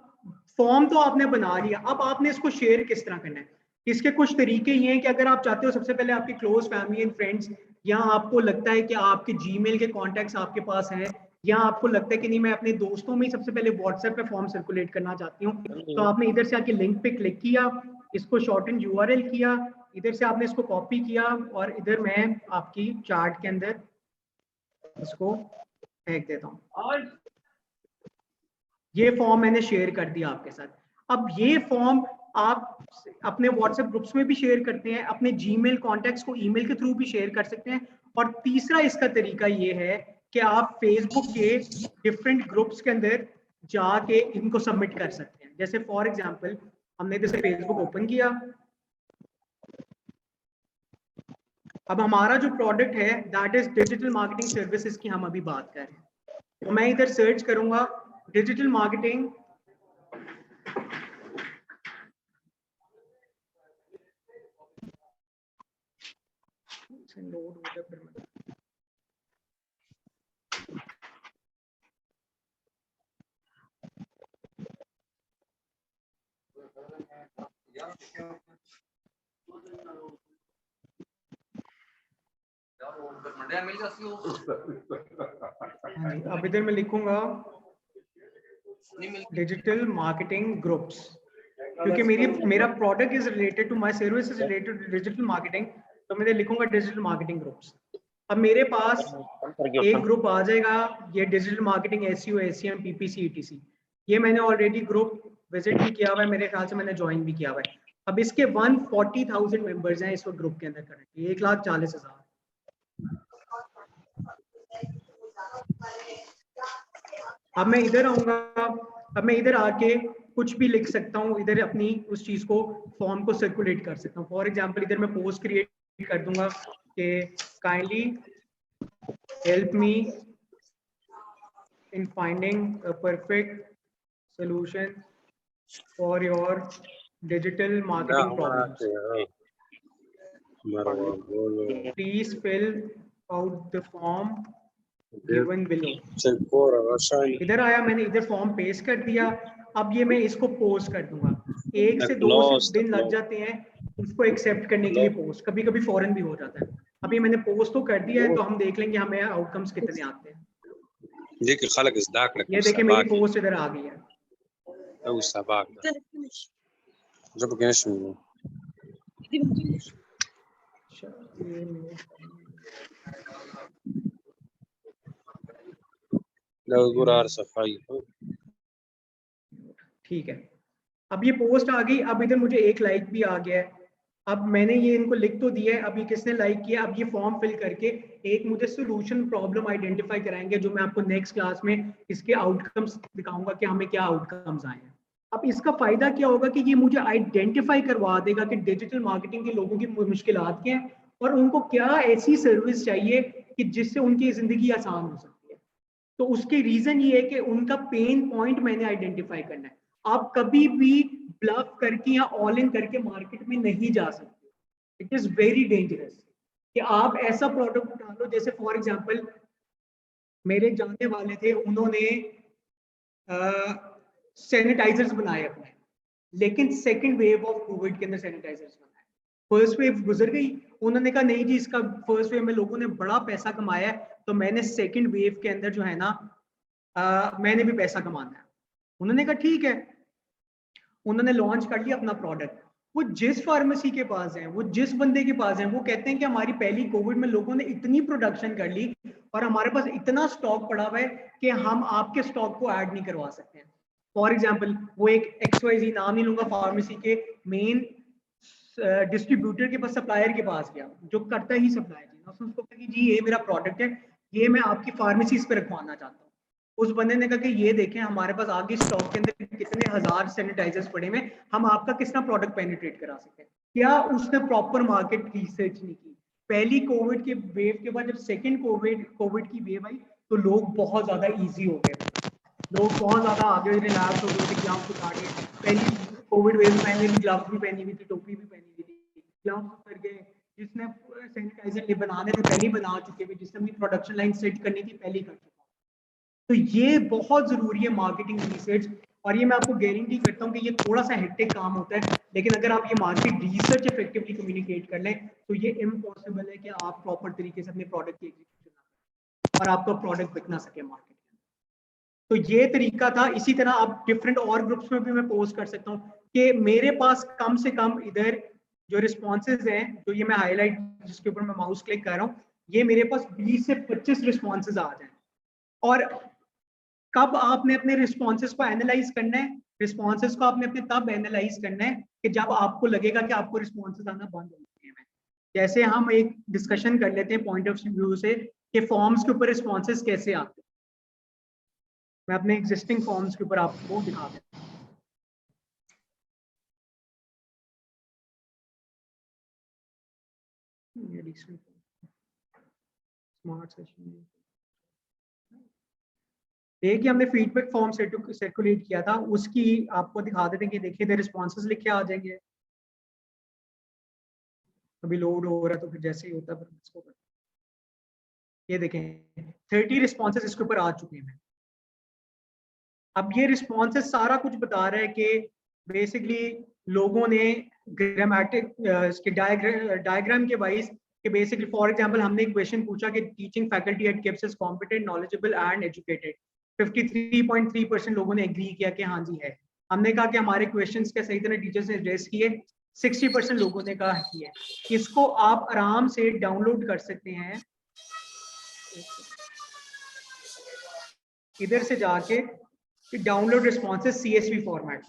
फॉर्म तो आपने बना लिया, अब आपने इसको शेयर किस तरह करना है। इसके कुछ तरीके ये हैं कि अगर आप चाहते हो सबसे पहले आपके क्लोज फैमिली एंड फ्रेंड्स, या आपको लगता है कि आपके जीमेल के कॉन्टैक्ट्स आपके पास हैं, या आपको लगता है कि नहीं मैं अपने दोस्तों में सबसे पहले व्हाट्सएप पे फॉर्म सर्कुलेट करना चाहती हूँ, तो आपने इधर से आके लिंक पे क्लिक किया, इसको शॉर्टन यूआरएल किया, इधर से आपने इसको कॉपी किया और इधर मैं आपकी चार्ट के अंदर इसको फेंक देता हूँ। ये फॉर्म मैंने शेयर कर दिया आपके साथ। अब ये फॉर्म आप अपने व्हाट्सएप ग्रुप्स में भी शेयर करते हैं, अपने जीमेल कॉन्टैक्ट्स को ईमेल के थ्रू भी शेयर कर सकते हैं। और तीसरा इसका तरीका ये है कि आप फेसबुक के डिफरेंट ग्रुप्स के अंदर जाके इनको सबमिट कर सकते हैं। जैसे फॉर एग्जांपल हमने जैसे फेसबुक ओपन किया, अब हमारा जो प्रोडक्ट है that is digital marketing services की हम अभी बात कर रहे हैं। तो मैं इधर सर्च करूंगा डिजिटल मार्केटिंग हाँ जी, अब इधर मैं लिखूंगा डिजिटल मार्केटिंग ग्रुप्स, क्योंकि मेरा product is related to my service is related to digital marketing, तो मैं लिखूंगा डिजिटल मार्केटिंग ग्रुप्स। अब मेरे पास एक ग्रुप आ जाएगा, ये digital marketing SEO, SEM, PPC, etc. ये मैंने ऑलरेडी ग्रुप विजिट भी किया हुआ है, मेरे ख्याल से मैंने ज्वाइन भी किया हुआ है। अब इसके 140,000 मेंबर्स हैं इस वक्त ग्रुप के अंदर करंटली, 1,40,000। अब मैं इधर आऊंगा, अब मैं इधर आके कुछ भी लिख सकता हूँ, इधर अपनी उस चीज को फॉर्म को सर्कुलेट कर सकता हूँ। फॉर एग्जांपल इधर मैं पोस्ट क्रिएट कर दूंगा कि kindly help me in finding a perfect solution for your digital marketing problems. Please fill out the form given below. इधर आया, मैंने इधर फॉर्म पेस्ट कर दिया। अब ये मैं इसको पोस्ट कर दूंगा। 1 से 2 दिन लग जाते हैं इसको एक्सेप्ट करने के लिए पोस्ट, कभी कभी फॉरन भी हो जाता है। अभी मैंने पोस्ट तो कर दिया है, तो हम देख लेंगे हमें आउटकम्स कितने आते हैं। ये देखिए मेरी पोस्ट इधर आ गई है। ठीक है, अब ये पोस्ट आ गई। अब इधर मुझे 1 लाइक भी आ गया है। अब मैंने ये इनको लिख तो दिया है, अब ये किसने लाइक किया, अब ये फॉर्म फिल करके एक मुझे सोल्यूशन प्रॉब्लम आइडेंटिफाई कराएंगे, जो मैं आपको नेक्स्ट क्लास में इसके आउटकम्स दिखाऊंगा कि हमें क्या आउटकम्स आए हैं। अब इसका फायदा क्या होगा कि ये मुझे आइडेंटिफाई करवा देगा कि डिजिटल मार्केटिंग के लोगों की मुश्किलात क्या हैं और उनको क्या ऐसी सर्विस चाहिए कि जिससे उनकी जिंदगी आसान हो सकती है। तो उसके रीजन ये है कि उनका पेन पॉइंट मैंने आइडेंटिफाई करना है। आप कभी भी ब्लफ करके या ऑल इन करके मार्केट में नहीं जा सकते। इट इज वेरी डेंजरस कि आप ऐसा प्रोडक्ट डालो, जैसे फॉर एग्जांपल मेरे जानने वाले थे, उन्होंने सैनिटाइजर्स बनाए अपने, लेकिन सेकंड वेव ऑफ कोविड के अंदर सैनिटाइजर्स बनाए। फर्स्ट वेव गुजर गई, उन्होंने कहा नहीं जी, इसका फर्स्ट वेव में लोगों ने बड़ा पैसा कमाया है, तो मैंने सेकंड वेव के अंदर जो है ना मैंने भी पैसा कमाना है। उन्होंने कहा ठीक है, उन्होंने लॉन्च कर लिया अपना प्रोडक्ट। वो जिस फार्मेसी के पास है, वो जिस बंदे के पास है, वो कहते हैं कि हमारी पहली कोविड में लोगों ने इतनी प्रोडक्शन कर ली और हमारे पास इतना स्टॉक पड़ा हुआ है कि हम आपके स्टॉक को ऐड नहीं करवा सकते हैं। फॉर एग्जाम्पल, वो एक XYZ, नाम नहीं लूंगा, फार्मेसी के मेन डिस्ट्रीब्यूटर के पास, सप्लायर के पास गया, जो करता ही सप्लाई थी, उसने उसको कहा कि जी ये मेरा प्रोडक्ट है, ये मैं आपकी फार्मेसी पे रखवाना चाहता हूँ। उस बंदे ने कहा कि ये देखें हमारे पास आगे स्टॉक के अंदर कितने हजार सैनिटाइजर्स पड़े हुए, हम आपका कितना प्रोडक्ट पेनिट्रेट करा सकते हैं। क्या उसने प्रॉपर मार्केट रिसर्च नहीं की? पहली कोविड के वेव के बाद जब सेकंड कोविड की वेव आई तो लोग बहुत ज्यादा इजी हो गए, लोग बहुत ज्यादा आगे रिलैक्स हो गए थे, ग्लव्स उतार के। पहली कोविड वेव में मैंने ग्लव्स भी पहनी हुई थी, टोपी भी पहनी हुई थी, ग्लव्स उतर गए। जिसने सैनिटाइजर बनाने थे पहले बना चुके थे, जिसने अपनी प्रोडक्शन लाइन सेट करनी थी पहले कर चुका। तो ये बहुत जरूरी है मार्केटिंग रिसर्च, और ये मैं आपको गारंटी करता हूँ कि ये थोड़ा सा हेक्टिक काम होता है, लेकिन अगर आप ये मार्केट रिसर्च इफेक्टिवली कम्युनिकेट कर लें तो ये इम्पॉसिबल है कि आप प्रॉपर तरीके से अपने प्रोडक्ट की एग्जीक्यूशन और आपका प्रोडक्ट बिकना सके मार्केट में। तो ये तरीका था। इसी तरह आप डिफरेंट और ग्रुप्स में भी मैं पोस्ट कर सकता हूँ कि मेरे पास कम से कम इधर जो रिस्पॉन्सेज हैं, जो ये मैं हाईलाइट जिसके ऊपर मैं माउस क्लिक कर रहा हूँ, ये मेरे पास 20 से 25 रिस्पॉन्सेज आ जाए। और कब आपने अपने रिस्पॉन्सेज को एनालाइज करना है? रिस्पॉन्सेज को आपने अपने तब एनालाइज करना है कि जब आपको लगेगा कि आपको रिस्पॉन्सेज आना बंद हो चुके हैं। जैसे हम एक डिस्कशन कर लेते हैं पॉइंट ऑफ व्यू से कि फॉर्म्स के ऊपर रिस्पॉन्सेज कैसे आते हैं। मैं अपने एग्जिस्टिंग फॉर्म्स के ऊपर आपको दिखा देता हूँ। स्मार्ट सेशन एक ही हमने फीडबैक फॉर्म सर्कुलेट किया था, उसकी आपको दिखा देते हैं कि देखिए रिस्पॉन्सेज लिखे आ जाएंगे। अभी लोड हो रहा है तो फिर जैसे ही होता है इसको ये देखें 30 रिस्पॉन्सेज इसके ऊपर आ चुके हैं। अब ये रिस्पॉन्सेज सारा कुछ बता रहा है कि बेसिकली लोगों ने ग्रामेटिक इसके डायग्राम के वाइज कि बेसिकली फॉर एग्जांपल हमने एक क्वेश्चन पूछा कि teaching faculty at KIPS is competent, knowledgeable and educated. 53.3% लोगों ने एग्री किया कि हाँ जी है। हमने कहा कि हमारे क्वेश्चंस के सही तरह टीचर्स ने एड्रेस किए, 60% लोगों ने कहा किया। इसको आप आराम से डाउनलोड कर सकते हैं इधर से जाके, डाउनलोड रिस्पॉन्सेज CSV फॉर्मेट।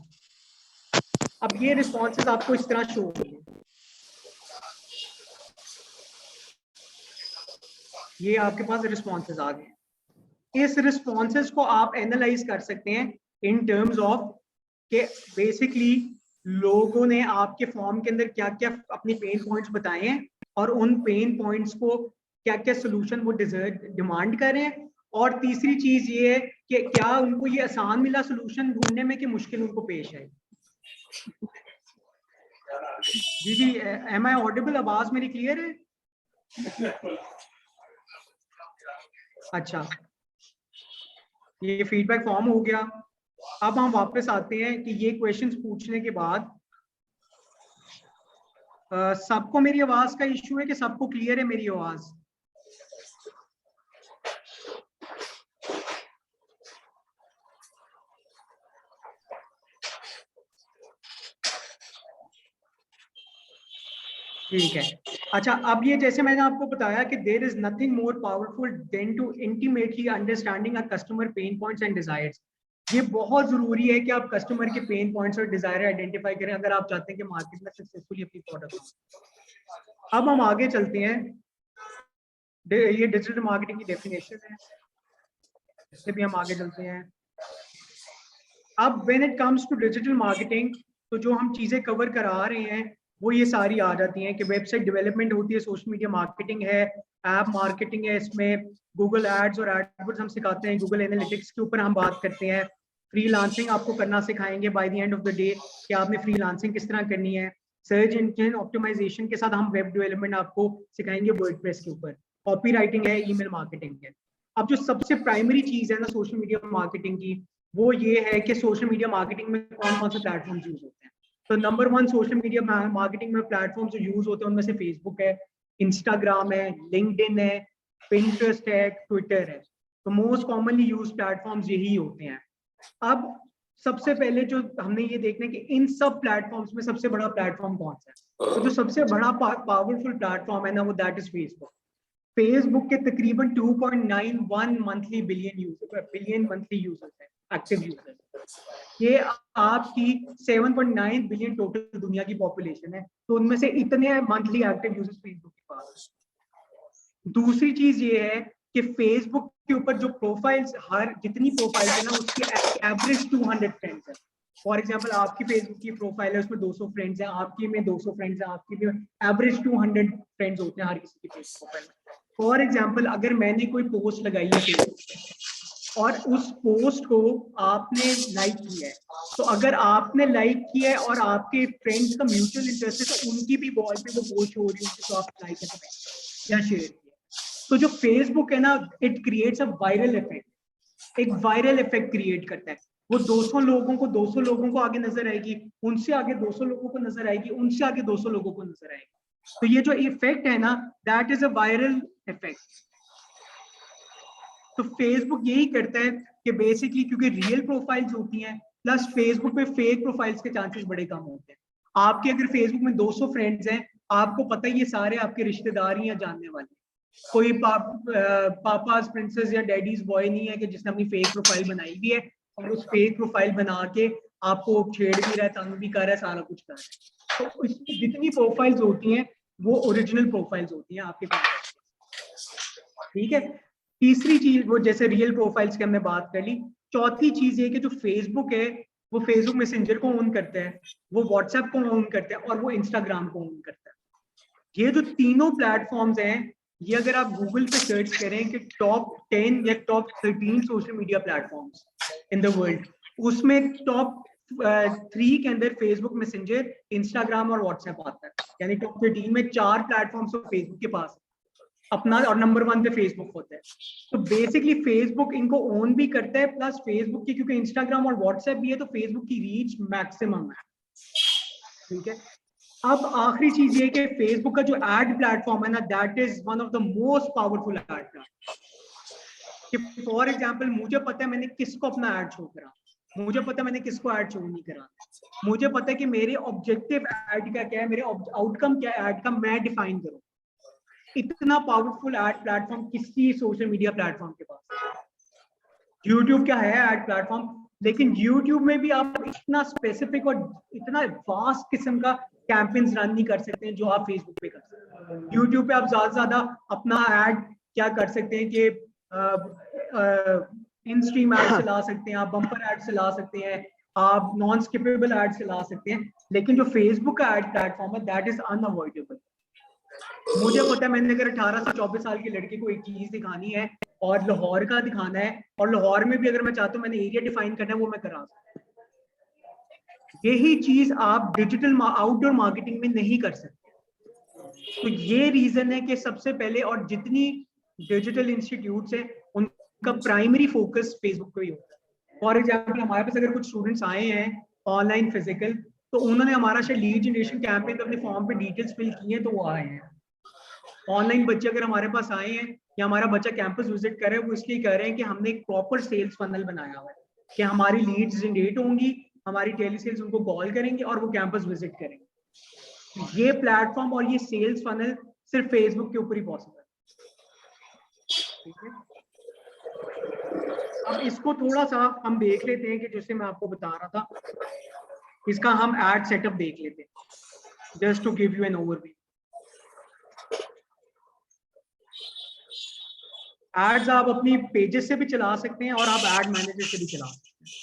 अब ये रिस्पॉन्सेज आपको इस तरह शो होंगे, ये आपके पास रिस्पॉन्सेज आ गए। इस रिस्पॉन्सेज को आप एनालाइज कर सकते हैं इन टर्म्स ऑफ कि बेसिकली लोगों ने आपके फॉर्म के अंदर क्या क्या अपनी पेन पॉइंट्स बताए हैं और उन पेन पॉइंट्स को क्या क्या सोल्यूशन वो डिमांड कर रहे हैं। और तीसरी चीज ये है कि क्या उनको ये आसान मिला सोल्यूशन ढूंढने में कि मुश्किल उनको पेश है। जी एम आई ऑडिबल? आवाज मेरी क्लियर है? अच्छा, ये फीडबैक फॉर्म हो गया। अब हम वापस आते हैं कि ये क्वेश्चंस पूछने के बाद सबको मेरी आवाज का इश्यू है कि सबको क्लियर है मेरी आवाज? ठीक है। अच्छा, अब ये जैसे मैंने आपको बताया कि there is nothing more powerful than to intimately understanding a customer pain points and desires. ये बहुत जरूरी है कि आप कस्टमर के पेन पॉइंट्स और डिजायर आइडेंटिफाई करें अगर आप चाहते हैं कि मार्केट में सक्सेसफुली अपनी प्रोडक्ट। अब हम आगे चलते हैं ये डिजिटल मार्केटिंग की डेफिनेशन है, इससे भी हम आगे चलते हैं। अब when it comes to digital marketing, तो जो हम चीजें कवर करा रहे हैं वो ये सारी आ जाती हैं कि वेबसाइट डेवलपमेंट होती है, सोशल मीडिया मार्केटिंग है, ऐप मार्केटिंग है, इसमें गूगल एड्स और एडवर्ड्स हम सिखाते हैं, गूगल एनालिटिक्स के ऊपर हम बात करते हैं, फ्रीलांसिंग आपको करना सिखाएंगे by the end of the day कि आपने फ्रीलांसिंग किस तरह करनी है, सर्च इंजन ऑप्टिमाइजेशन के साथ हम वेब डेवलपमेंट आपको सिखाएंगे वर्डप्रेस के ऊपर, कॉपी राइटिंग है, ईमेल मार्केटिंग है। अब जो सबसे प्राइमरी चीज है ना सोशल मीडिया मार्केटिंग की, वो ये है कि सोशल मीडिया मार्केटिंग में कौन कौन से प्लेटफॉर्म्स यूज होते हैं। तो नंबर 1 सोशल मीडिया मार्केटिंग में प्लेटफॉर्म जो यूज होते हैं उनमें से फेसबुक है, इंस्टाग्राम है, लिंक्डइन है, पिंटरेस्ट है, ट्विटर है। तो मोस्ट कॉमनली यूज प्लेटफॉर्म्स यही होते हैं। अब सबसे पहले जो हमने ये देखना है कि इन सब प्लेटफॉर्म्स में सबसे बड़ा प्लेटफॉर्म कौन सा है। तो जो सबसे बड़ा पावरफुल प्लेटफॉर्म है ना वो दैट इज फेसबुक। फेसबुक के तकरीबन 2.91 बिलियन मंथली यूजर्स हैं, एक्टिव यूजर्स। ये आपकी 7.9 बिलियन टोटल दुनिया की पॉपुलेशन है, तो उनमें से इतने मंथली एक्टिव यूजर्स फेसबुक के पास। दूसरी चीज ये है कि फेसबुक के ऊपर जो प्रोफाइल्स, हर जितनी प्रोफाइल्स है ना उसकी एवरेज 200 फ्रेंड्स है। फॉर एग्जांपल आपकी फेसबुक की प्रोफाइल है उसमें 200 फ्रेंड्स हैं, आपकी में 200 फ्रेंड्स हैं, आपकी में एवरेज 200 फ्रेंड्स होते हैं हर किसी की फेसबुक प्रोफाइल में। फॉर एग्जांपल अगर मैंने कोई पोस्ट लगाई है फेसबुक और उस पोस्ट को आपने लाइक किया है, तो अगर आपने लाइक किया है और आपके फ्रेंड्स का म्यूचुअल इंटरेस्ट है तो उनकी भी वॉल पे वो पोस्ट हो रही होगी, तो आपने लाइक या शेयर किया। तो जो फेसबुक है ना, it creates a viral effect, एक वायरल इफेक्ट क्रिएट करता है। वो 200 लोगों को आगे नजर आएगी, उनसे आगे 200 लोगों को नजर आएगी, उनसे आगे 200 लोगों को नजर आएगी। तो ये जो इफेक्ट है ना, that is a viral effect. तो फेसबुक यही करता है कि बेसिकली क्योंकि रियल प्रोफाइल्स होती हैं, प्लस फेसबुक पे फेक प्रोफाइल्स के चांसेस बड़े कम होते हैं। आपके अगर फेसबुक में 200 फ्रेंड्स हैं, आपको पता है ये सारे आपके रिश्तेदार या जानने वाले, कोई पापास प्रिंसेस या डैडीज बॉय नहीं है कि जिसने अपनी फेक प्रोफाइल बनाई भी है और उस फेक प्रोफाइल बना के आपको छेड़ भी रहा है, तंग भी कर रहा है, सारा कुछ कर रहा है। तो इसमें जितनी प्रोफाइल्स होती हैं वो ओरिजिनल प्रोफाइल्स होती हैं आपके पास। ठीक है, तीसरी चीज वो जैसे रियल प्रोफाइल्स की हमने बात कर ली। चौथी चीज ये कि जो फेसबुक है वो फेसबुक मैसेंजर को ऑन करता है, वो व्हाट्सएप को ऑन करता है और वो इंस्टाग्राम को ऑन करता है। ये जो तीनों प्लेटफॉर्म्स हैं, ये अगर आप गूगल पे सर्च करें कि टॉप 10 या top 13 social media platforms in the world, उसमें टॉप 3 के अंदर फेसबुक मैसेंजर, इंस्टाग्राम और व्हाट्सएप आता है। यानी टॉप 13 में 4 प्लेटफॉर्म्स तो फेसबुक के पास अपना, और नंबर 1 पे फेसबुक होता है। तो बेसिकली फेसबुक इनको ऑन भी करता है, प्लस फेसबुक की क्योंकि इंस्टाग्राम और व्हाट्सएप भी है तो फेसबुक की रीच मैक्सिमम है। ठीक है, अब आखिरी चीज ये कि फेसबुक का जो एड प्लेटफॉर्म है ना, that is one of the most powerful ad platform. For example मुझे पता है मैंने किसको अपना एड शो करा, मुझे पता है मैंने किसको एड शो नहीं करा, मुझे पता है कि मेरे ऑब्जेक्टिव एड का क्या है, मेरे आउटकम क्या है एड का, मैं डिफाइन करूं। इतना पावरफुल एड प्लेटफॉर्म किसी सोशल मीडिया प्लेटफॉर्म के पास। यूट्यूब क्या है एड प्लेटफॉर्म, लेकिन यूट्यूब में भी आप इतना स्पेसिफिक और इतना वास्ट किस्म का कैंपेन्स रन नहीं कर सकते हैं जो आप फेसबुक पे कर सकते हैं। यूट्यूब पे आप ज्यादा अपना एड क्या कर सकते हैं कि इन स्ट्रीम एड चला सकते हैं, आप बम्पर एड चला सकते हैं, आप नॉन स्किपेबल एड चला सकते हैं, लेकिन जो फेसबुक का एड प्लेटफॉर्म है दैट इज अनअवॉइडेबल। मुझे पता है मैंने अगर 18 से 24 साल के लड़के को एक चीज दिखानी है और लाहौर का दिखाना है, और लाहौर में भी अगर मैं चाहता हूँ मैंने एरिया डिफाइन करना है, वो मैं करा सकता हूँ। यही चीज आप डिजिटल आउटडोर मार्केटिंग में नहीं कर सकते। तो ये रीजन है कि सबसे पहले, और जितनी डिजिटल इंस्टीट्यूट्स हैं उनका प्राइमरी फोकस फेसबुक पे ही होता है। फॉर एग्जाम्पल हमारे पास अगर कुछ स्टूडेंट्स आए हैं ऑनलाइन फिजिकल, तो उन्होंने हमारा शायद लीड जनरेशन कैंपेन पे अपने फॉर्म पे डिटेल्स फिल की हैं तो वो आए हैं। ऑनलाइन बच्चे अगर हमारे पास आए हैं या हमारा बच्चा कैंपस विजिट कर रहा है, वो इसलिए कर रहे हैं कि हमने एक प्रॉपर सेल्स फनल बनाया हुआ है कि हमारी लीड्स जनरेट होंगी, हमारी टेली सेल्स उनको कॉल करेंगे और वो कैंपस विजिट करेंगे। ये प्लेटफॉर्म और ये सेल्स फनल सिर्फ फेसबुक के ऊपर ही पॉसिबल है। ठीक है, अब इसको थोड़ा सा हम देख लेते हैं कि जैसे मैं आपको बता रहा था, इसका हम एड सेटअप देख लेते हैं just to give you an overview. Ads आप अपनी पेजेस से भी चला सकते हैं और आप एड मैनेजर से भी चला सकते हैं।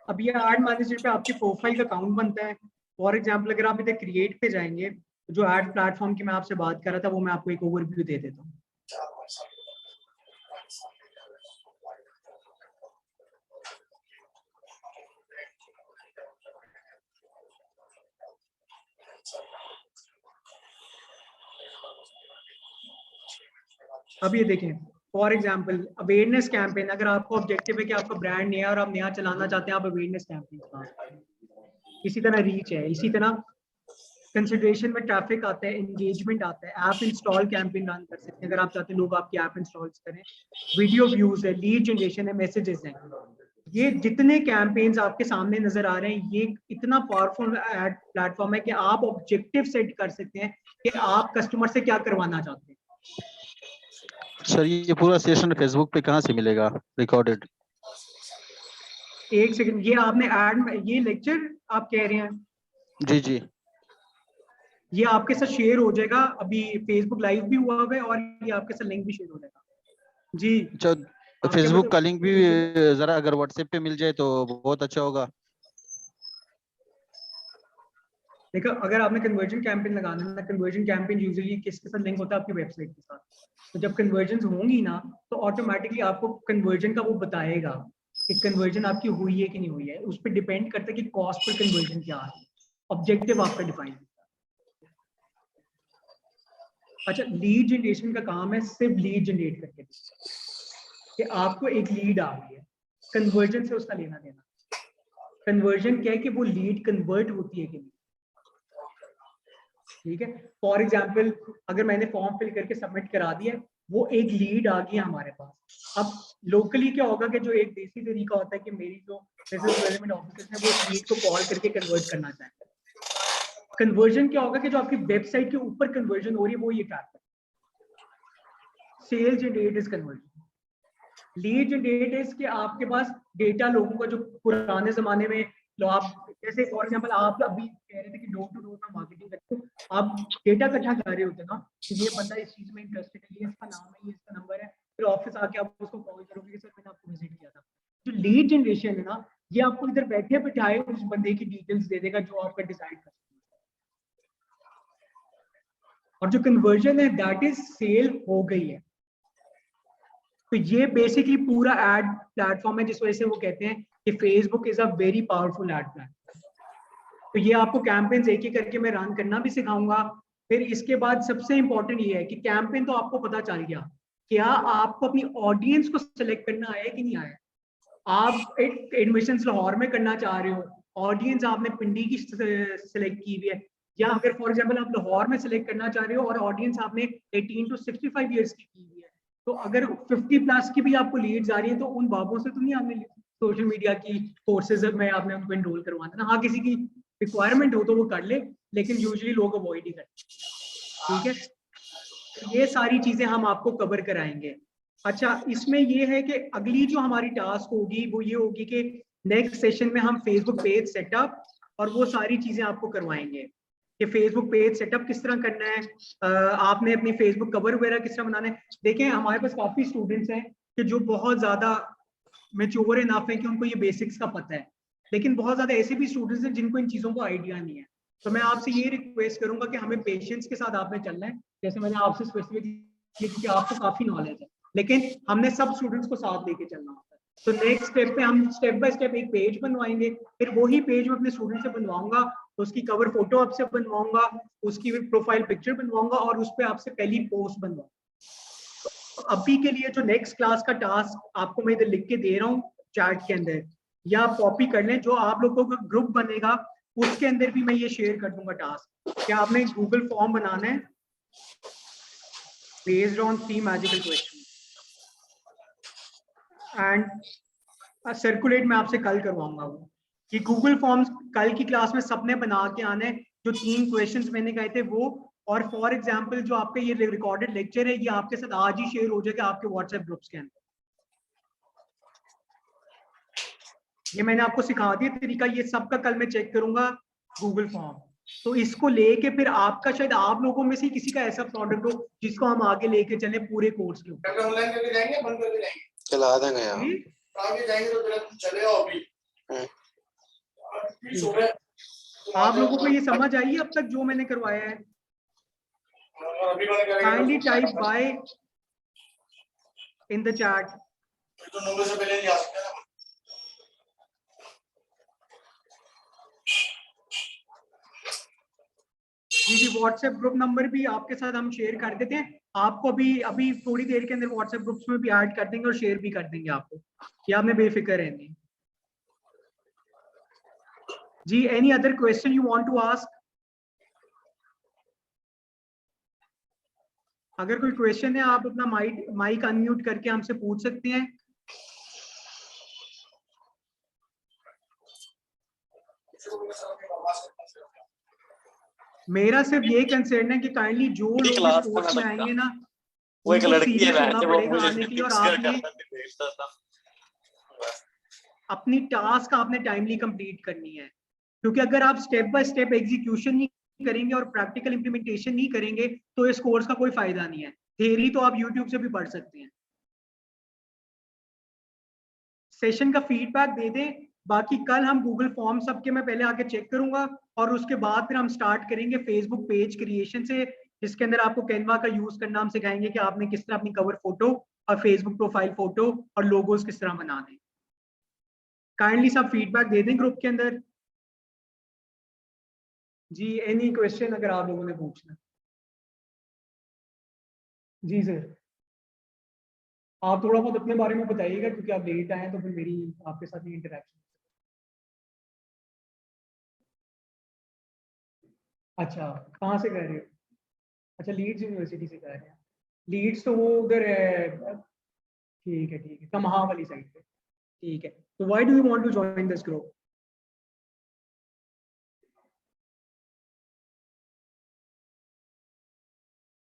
अब ये एड मैनेजर पे आपके प्रोफाइल का अकाउंट बनता है। फॉर एग्जांपल अगर आप इधर क्रिएट पे जाएंगे, जो एड प्लेटफॉर्म की मैं आपसे बात कर रहा था वो मैं आपको एक ओवरव्यू दे देता हूँ। अब ये देखें, फॉर एग्जांपल अवेयरनेस कैंपेन, अगर आपको ऑब्जेक्टिव है कि आपका ब्रांड नया और आप नया चलाना चाहते हैं, आप अवेयरनेस कैंपेन का, इसी तरह रीच है, इसी तरह कंसिडरेशन में ट्रैफिक आता है, एंगेजमेंट आता है, ऐप इंस्टॉल कैंपेन रन कर सकते हैं अगर आप चाहते हैं लोग आपकी ऐप इंस्टॉल करें, वीडियो व्यूज है, लीड जनरेशन है, मैसेजेस हैं। ये जितने कैंपेन्स आपके सामने नजर आ रहे हैं, ये इतना पावरफुल एड प्लेटफॉर्म है कि आप ऑब्जेक्टिव सेट कर सकते हैं कि आप कस्टमर से क्या करवाना चाहते हैं। सर ये पूरा सेशन फेसबुक पे कहाँ से मिलेगा रिकॉर्डेड? एक सेकंड, ये आपने ऐड, ये लेक्चर आप कह रहे हैं? जी जी। ये आपके साथ शेयर हो जाएगा, अभी फेसबुक लाइव भी हुआ है और ये आपके साथ लिंक भी शेयर हो जाएगा जी। अच्छा, फेसबुक का लिंक भी जरा अगर व्हाट्सएप पे मिल जाए तो बहुत अच्छा होगा। देखो, अगर आपने कन्वर्जन कैंपेन लगाना है ना, कन्वर्जन कैंपेन यूजुअली किसके साथ लिंक होता है? आपकी वेबसाइट के साथ। तो जब कन्वर्जन होंगी ना, तो ऑटोमेटिकली आपको कन्वर्जन का वो बताएगा कि कन्वर्जन आपकी हुई है कि नहीं हुई है। उस पर डिपेंड करता है कि कॉस्ट पर कन्वर्जन क्या है, ऑब्जेक्टिव आपका डिफाइन। अच्छा, लीड जनरेशन का काम है सिर्फ लीड जनरेट करके कि आपको एक लीड आ गई है, कन्वर्जन से उसका लेना देना। कन्वर्जन क्या है कि वो लीड कन्वर्ट होती है कि नहीं, ठीक है। फॉर एग्जाम्पल अगर मैंने फॉर्म फिल करके सबमिट करा दिया, वो एक लीड आ गई हमारे पास। अब लोकली क्या होगा कि जो एक देसी तरीका होता है कि मेरी जो बिजनेस डेवलपमेंट ऑफिसर है वो उस लीड को कॉल करके कन्वर्ट करना चाहते हैं। कन्वर्जन क्या होगा कि जो आपकी वेबसाइट के ऊपर कन्वर्जन हो रही है वो ये ट्रैक करता है। Sale generate is conversion. Lead generate is कि आपके पास डेटा लोगों का जो पुराने जमाने में लो, आप जैसे फॉर एग्जांपल आप अभी कह रहे थे कि डोर टू डोर में मार्केटिंग करते हो, आप डेटा इकट्ठा कर रहे होते ना कि ये बंदा इस चीज में इंटरेस्टेड है, ये इसका नाम है, ये इसका नंबर है, फिर ऑफिस आके आप उसको कॉल करोगे कि सर मैंने आपको विजिट किया था। जो लीड जनरेशन है ना, ये आपको इधर बैठे बिठाए उस बंदे की डिटेल्स दे देगा जो आपका डिसाइड कर। और जो कन्वर्जन है दैट इज सेल हो गई है। तो ये बेसिकली पूरा एड प्लेटफॉर्म है, जिस वजह से वो कहते हैं कि Facebook is a very powerful ad platform. तो ये आपको कैंपेन्स एक एक करके मैं रन करना भी सिखाऊंगा। फिर इसके बाद सबसे इंपॉर्टेंट ये है कि कैंपेन तो आपको पता चल गया, क्या आपको अपनी ऑडियंस को सिलेक्ट करना आया कि नहीं आया। आप एक एडमिशन लाहौर में करना चाह रहे हो, ऑडियंस आपने पिंडी की सिलेक्ट की हुई है, या अगर फॉर एग्जांपल आप लाहौर में सिलेक्ट करना चाह रहे हो और ऑडियंस आपने 18 to 65 ईयर्स की हुई है, तो अगर 50 प्लस की भी आपको लीड्स आ रही है तो उन बाबों से तो नहीं आपने सोशल मीडिया की कोर्सेज में आपने उनको एनरोल करवाना ना। हाँ, किसी की रिक्वायरमेंट हो तो वो कर ले, लेकिन यूजुअली लोग अवॉइड ही करते हैं, ठीक है। ये सारी चीजें हम आपको कवर कराएंगे। अच्छा, इसमें ये है कि अगली जो हमारी टास्क होगी वो ये होगी कि नेक्स्ट सेशन में हम फेसबुक पेज सेटअप और वो सारी चीजें आपको करवाएंगे कि फेसबुक पेज सेटअप किस तरह करना है, आपने अपनी फेसबुक कवर वगैरह किस तरह बनाना है। देखें, हमारे पास काफी स्टूडेंट्स हैं कि जो बहुत ज्यादा मैच्योर इनफ है कि उनको ये बेसिक्स का पता है, लेकिन बहुत ज्यादा ऐसे भी स्टूडेंट्स हैं जिनको इन चीजों को आइडिया नहीं है। तो मैं आपसे ये रिक्वेस्ट करूंगा कि हमें पेशेंस के साथ आपने चलना है, जैसे मैंने आपसे स्पेसिफिक, क्योंकि आपको काफी नॉलेज है, लेकिन हमने सब स्टूडेंट्स को साथ लेके चलना होता है। तो नेक्स्ट स्टेप पे हम स्टेप बाय स्टेप एक पेज बनवाएंगे, फिर वही पेज मैं अपने स्टूडेंट से बनवाऊंगा, उसकी कवर फोटो आपसे बनवाऊंगा, उसकी प्रोफाइल पिक्चर बनवाऊंगा और उस पर आपसे पहली पोस्ट बनवाऊंगा। अभी के लिए जो नेक्स्ट क्लास का टास्क आपको मैं इधर लिख के दे रहा हूँ चैट के अंदर, या आप कॉपी कर लें, जो आप लोगों का ग्रुप बनेगा उसके अंदर भी मैं ये शेयर कर दूंगा टास्क, कि आपने गूगल फॉर्म बनाना है based on 3 magical question, and circulate मैं आपसे कल करवाऊंगा वो, कि गूगल फॉर्म्स कल की क्लास में सबने बना के आना है, जो 3 क्वेश्चंस मैंने कहे थे वो। और फॉर एग्जांपल जो आपका ये रिकॉर्डेड लेक्चर है ये आपके साथ आज ही शेयर हो जाएगा आपके व्हाट्सएप ग्रुप्स के अंदर। ये मैंने आपको सिखा दिया तरीका, ये सबका कल मैं चेक करूंगा गूगल फॉर्म। तो इसको लेके फिर आपका, शायद आप लोगों में से किसी का ऐसा प्रोडक्ट हो जिसको हम आगे लेके चले पूरे कोर्स के ऊपर। ऑनलाइन करके जाएंगे, बंद करके जाएंगे, चला देंगे यार। आगे जाएंगे तो फिर चले आओ अभी। आप लोगों को ये समझ आई है अब तक जो मैंने करवाया है? Kindly type bye in the chat. तो 9 बजे से पहले नहीं आ सकते ना। जी व्हाट्सएप ग्रुप नंबर भी आपके साथ हम शेयर कर देते हैं, आपको अभी अभी थोड़ी देर के अंदर व्हाट्सएप ग्रुप्स में भी ऐड कर देंगे और शेयर भी कर देंगे आपको, ये आपने बेफिक्र रहनी। जी any other question you want to ask? अगर कोई क्वेश्चन है आप अपना माइक अनम्यूट करके हमसे पूछ सकते हैं। मेरा सिर्फ ये कंसर्न है कि काइंडली जो लोग इस कोर्स में आएंगे ना, वो एक उनको लड़की है सीरियस होना वो पड़ेगा मुझे आने के लिए, और आपने अपनी टास्क आपने टाइमली कंप्लीट करनी है, क्योंकि अगर आप स्टेप बाय स्टेप एग्जीक्यूशन नहीं करेंगे और प्रैक्टिकल इंप्लीमेंटेशन नहीं करेंगे तो इस कोर्स का कोई फायदा नहीं है। थ्योरी तो आप यूट्यूब से भी पढ़ सकते हैं। सेशन का फीडबैक दे दें, बाकी कल हम गूगल फॉर्म सबके मैं पहले आके चेक करूंगा और उसके बाद फिर हम स्टार्ट करेंगे फेसबुक पेज क्रिएशन से, जिसके अंदर आपको कैनवा का यूज करना हम सिखाएंगे कि आपने किस तरह अपनी कवर फोटो और फेसबुक प्रोफाइल फोटो और लोगोस किस तरह बनाने। काइंडली सब फीडबैक दे दें ग्रुप के अंदर। जी एनी क्वेश्चन अगर आप लोगों ने पूछना? जी सर, आप थोड़ा बहुत अपने बारे में बताइएगा क्योंकि आप लेट आए हैं तो फिर मेरी आपके साथ ही इंटरेक्शन। अच्छा कहाँ से कर रहे हो? अच्छा लीड्स यूनिवर्सिटी से कर रहे हैं। लीड्स तो वो उधर है, ठीक है ठीक है, कमहा वाली साइड पे। ठीक है, तो why do you want to join this group?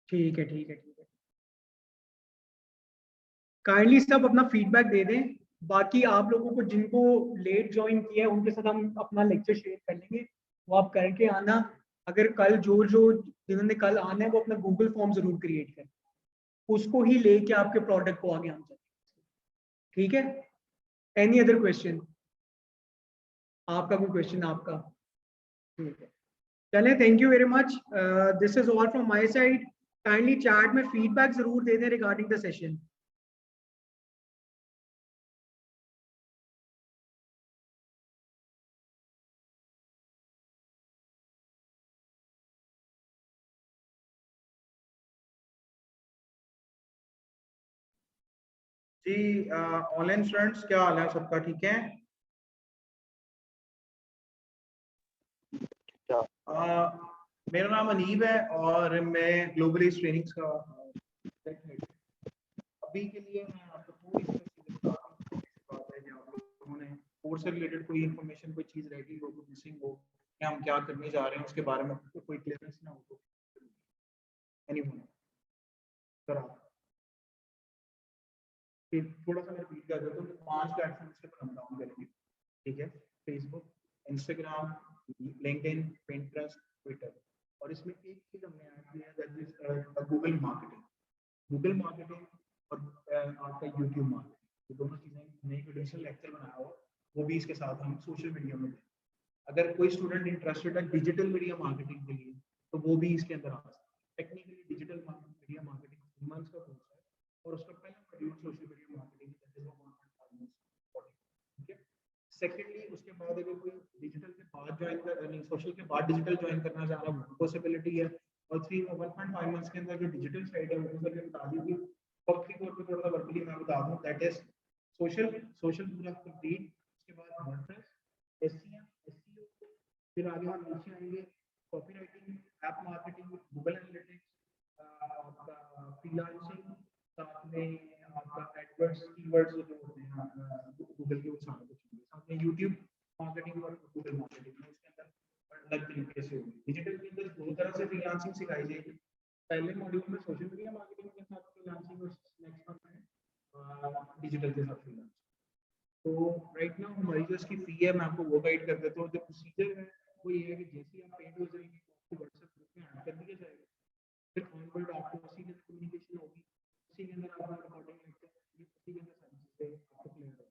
ठीक है ठीक है ठीक है, काइंडली सब अपना फीडबैक दे दें। बाकी आप लोगों को जिनको लेट ज्वाइन किया है उनके साथ हम अपना लेक्चर शेयर कर लेंगे, वो आप करके आना। अगर कल जो जिन्होंने कल आना है वो अपना गूगल फॉर्म जरूर क्रिएट करें, उसको ही लेके आपके प्रोडक्ट को आगे हम चलेंगे। ठीक है, एनी अदर क्वेश्चन? आपका कोई क्वेश्चन? आपका ठीक है, चलें, thank you very much, this is all from my side. Kindly chat में फीडबैक जरूर दे दें रिगार्डिंग द सेशन। जी ऑनलाइन स्टूडेंट्स क्या हाल है सबका? ठीक है। मेरा नाम अनीब है और मैं ग्लोबली ट्रेनिंग्स का अभी के लिए मैं आपको पूरी तरह से बता रहा हूँ बात है जो आप लोगों ने कोर्स से रिलेटेड कोई इन्फॉर्मेशन, कोई चीज़ रेडी हो, कोई मिसिंग हो, या हम क्या करने जा रहे हैं उसके बारे में कोई क्लियरेंस ना हो तो एनीवन सर आप थोड़ा सा मैं रिपीट कर देता हूँ। 5 प्लेटफॉर्म्स के ऊपर हम डाउन करेंगे, ठीक है? Facebook, Instagram, LinkedIn, Pinterest, Twitter, और इसमें एक चीज हमने ऐड किया है that is Google marketing. Google marketing और आपका यूट्यूब मार्केटिंग, ये दोनों चीजें नई एडिशनल लेक्चर बनाया हुआ, वो भी इसके साथ हम सोशल मीडिया में दें। अगर कोई स्टूडेंट इंटरेस्टेड है डिजिटल मीडिया मार्केटिंग के लिए तो वो भी इसके अंदर आ सकता है। Technically digital media marketing 3 months का कोर्स है और उसका पहला मॉड्यूल सोशल मीडिया मार्केटिंग है, ठीक है? सेकेंडली उसके बाद अगर कोई डिजिटल के बाद ज्वाइन कर नहीं सोशल के बाद डिजिटल ज्वाइन करना चाह रहा है वो पॉसिबिलिटी है। और 1.5 मंथ्स के अंदर जो डिजिटल साइड है वो सर ने बता दी थी पब्लिक और थोड़ा सा वर्बली मैं बता दूं, दैट इज सोशल पूरा कंप्लीट। उसके बाद वर्डप्रेस, एसईएम, एसईओ, फिर आगे हम नीचे आएंगे copywriting, app marketing, Google analytics, आपका फ्रीलांसिंग, साथ में आपका एडवर्ड्स, कीवर्ड्स जो होते हैं गूगल के, वो सारा कुछ होंगे, साथ में यूट्यूब मार्केटिंग और गूगल मार्केटिंग में उसके अंदर अलग तरीके से होगी। डिजिटल के अंदर दो तरह से फ्रीलांसिंग सिखाई जाएगी। पहले मॉड्यूल में सोशल मीडिया मार्केटिंग के साथ फ्रीलांसिंग और नेक्स्ट मंथ में डिजिटल के साथ फ्रीलांसिंग। तो राइट नाउ हमारी जो इसकी फी है, मैं आपको वो गाइड कर देता हूँ। जो प्रोसीजर है वो ये है कि जैसे ही आप पेड हो जाएंगे तो व्हाट्सएप ग्रुप में ऐड कर दिया जाएगा, फिर ऑनवर्ड आपको उसी के अंदर कम्युनिकेशन होगी, उसी के अंदर आपका रिकॉर्डिंग लेक्चर, उसी के अंदर सारी चीजें आपको क्लियर होगी।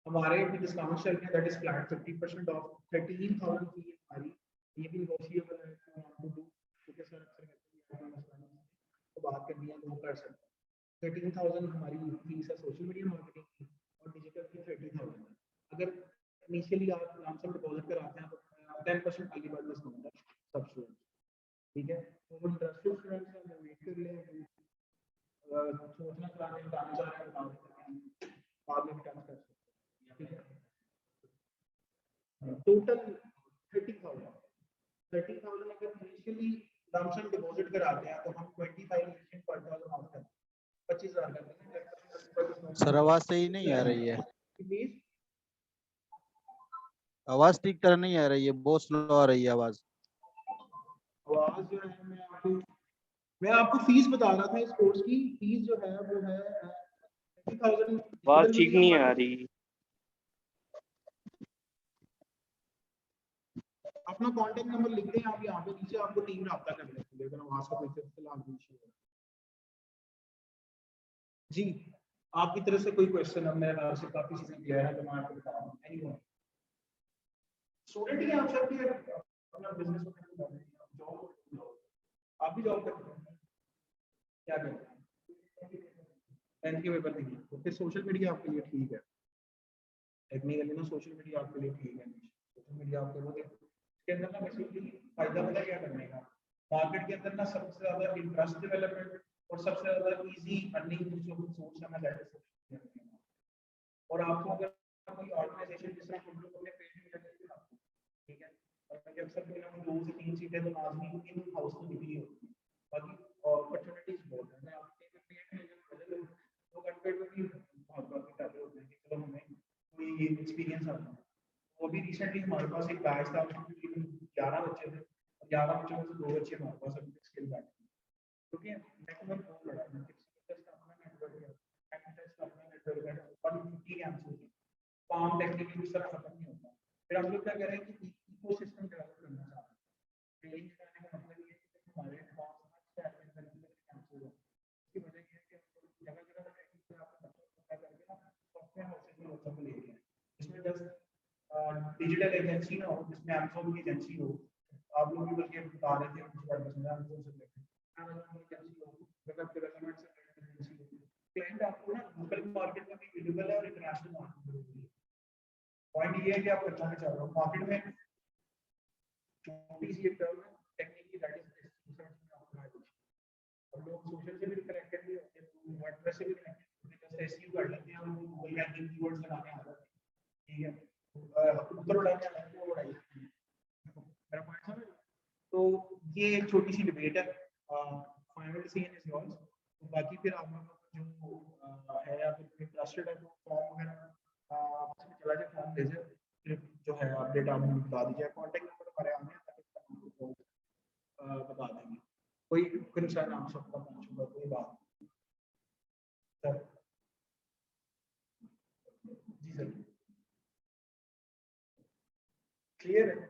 हमारे भी डिस्काउंट चल रहे हैं, दैट इज फ्लैट 50% ऑफ 13,000 की हमारी, ये भी नेगोशिएबल है तो आपको डू, क्योंकि सर अक्सर कहते हैं तो बात करनी है तो कर सकते हैं। 13,000 हमारी फीस है सोशल मीडिया मार्केटिंग की, और डिजिटल की 30,000 है। अगर इनिशियली आप लमसम डिपॉजिट कराते हैं तो 10% पहली बार डिस्काउंट है सब स्टूडेंट्स, ठीक है। तो वो इंटरेस्टेड स्टूडेंट्स हैं वो वेट कर लें, सोचना चाह रहे हैं, बताना चाह रहे हैं, बता सकते हैं, बाद में भी कर सकते हैं, ठीक है। टोटल 30,000 अगर इनिशियली लमसम डिपॉजिट कराते हैं तो हम 25% पर थाउजेंड ऑफ करते हैं, 25,000 करते हैं। सर आवाज सही नहीं आ रही है, प्लीज आवाज ठीक तरह नहीं आ रही है, बहुत स्लो आ रही है आवाज। आवाज जो है मैं आपको फीस बता रहा था, इस कोर्स की फीस जो है वो है 30,000। आवाज ठीक नहीं आ रही। अपना कांटेक्ट नंबर लिख दें आप यहाँ पे नीचे, आपको टीम राब्ता कर लेती है अगर आवाज का कोई फिलहाल इशू है। जी आपकी तरफ से कोई क्वेश्चन? अब मेरे ख्याल से काफी चीजें क्लियर है, तो मैं आपको बता रहा हूँ। एनीवन स्टूडेंट ही आप सब भी अपना बिजनेस में जॉब, आप भी जॉब करते हैं, क्या करते हैं? 10th के पेपर देंगे तो फिर सोशल मीडिया आपके लिए ठीक है, टेक्निकली ना सोशल मीडिया आपके लिए ठीक है। सोशल मीडिया आपको वो इसके अंदर ना बेसिकली फायदा पता क्या करने का, मार्केट के अंदर ना सबसे ज्यादा इंटरेस्ट डेवलपमेंट और सबसे ज्यादा इजी अर्निंग जो सोर्स है ना, दैट इज सोशल मीडिया। और आपको अगर कोई ऑर्गेनाइजेशन जिस तरह हम लोग अपने पेज में लगे हैं, ठीक है, और मैं अक्सर कोई ना 2 से 3 सीटें तो लाजमी इन हाउस में निकली होती है, बाकी अपॉर्चुनिटीज बहुत है। मैं आपके पेज में वो कंटेंट में भी बहुत बात कर रहे होते हैं कि चलो हमें कोई एक्सपीरियंस आता है। वो भी रिसेंटली हमारे पास एक बैच था, उसमें 11 बच्चे थे, 11 बच्चों में से 2 बच्चे हमारे पास अभी स्किल बैठ थे, क्योंकि नेटवर्क बहुत बड़ा है, अपना नेटवर्क है, अपना नेटवर्क है, 150 कैंपस है, काम टेक्निकली इस तरह खत्म नहीं होता। फिर हम लोग क्या कर रहे हैं कि इकोसिस्टम डेवलप करना चाह रहे हैं। ट्रेनिंग करने का मतलब ये है कि हमारे इसकी वजह ये है कि जगह जगह ट्रेनिंग से आपको बच्चों को करके ना सॉफ्टवेयर हाउसेज में बच्चों को लेके आए, इसमें जस्ट डिजिटल एजेंसी ना हो, जिसमें अमेज़न की एजेंसी हो, आप लोग भी बल्कि बता रहे थे कुछ बात बता अमेज़न से लेकर अमेज़न की एजेंसी हो, वेब डेवलपमेंट से एजेंसी हो, क्लाइंट आपको ना लोकल मार्केट में भी विजिबल है और इंटरनेशनल मार्केट में भी। पॉइंट ये है कि आप करना चाह रहे हो मार्केट में छोटी सी एक टर्म है टेक्निकली, दैट इज हम लोग सोशल से भी कनेक्टेड भी होते हैं, वर्डप्रेस से भी कनेक्टेड होते हैं, एसईओ कर लेते हैं, हम गूगल रैंकिंग कीवर्ड्स लगाने आ जाते हैं, ठीक है, ऊपर उड़ाने आ जाते हैं, वो उड़ाई मेरा पॉइंट समझ। तो ये एक छोटी सी डिबेट है, फाइनल डिसीजन इज योर्स। बाकी फिर आप लोग जो है अगर इंटरेस्टेड है तो फॉर्म वगैरह चला जाए, फॉर्म दे जाए, फिर जो है अपडेट आप मुझे बता दीजिए, कॉन्टैक्ट नंबर हमारे आने हैं ताकि बता देंगे। कोई कंसर्न आप सबका पूछूंगा, कोई बात सर? जी सर, क्लियर है।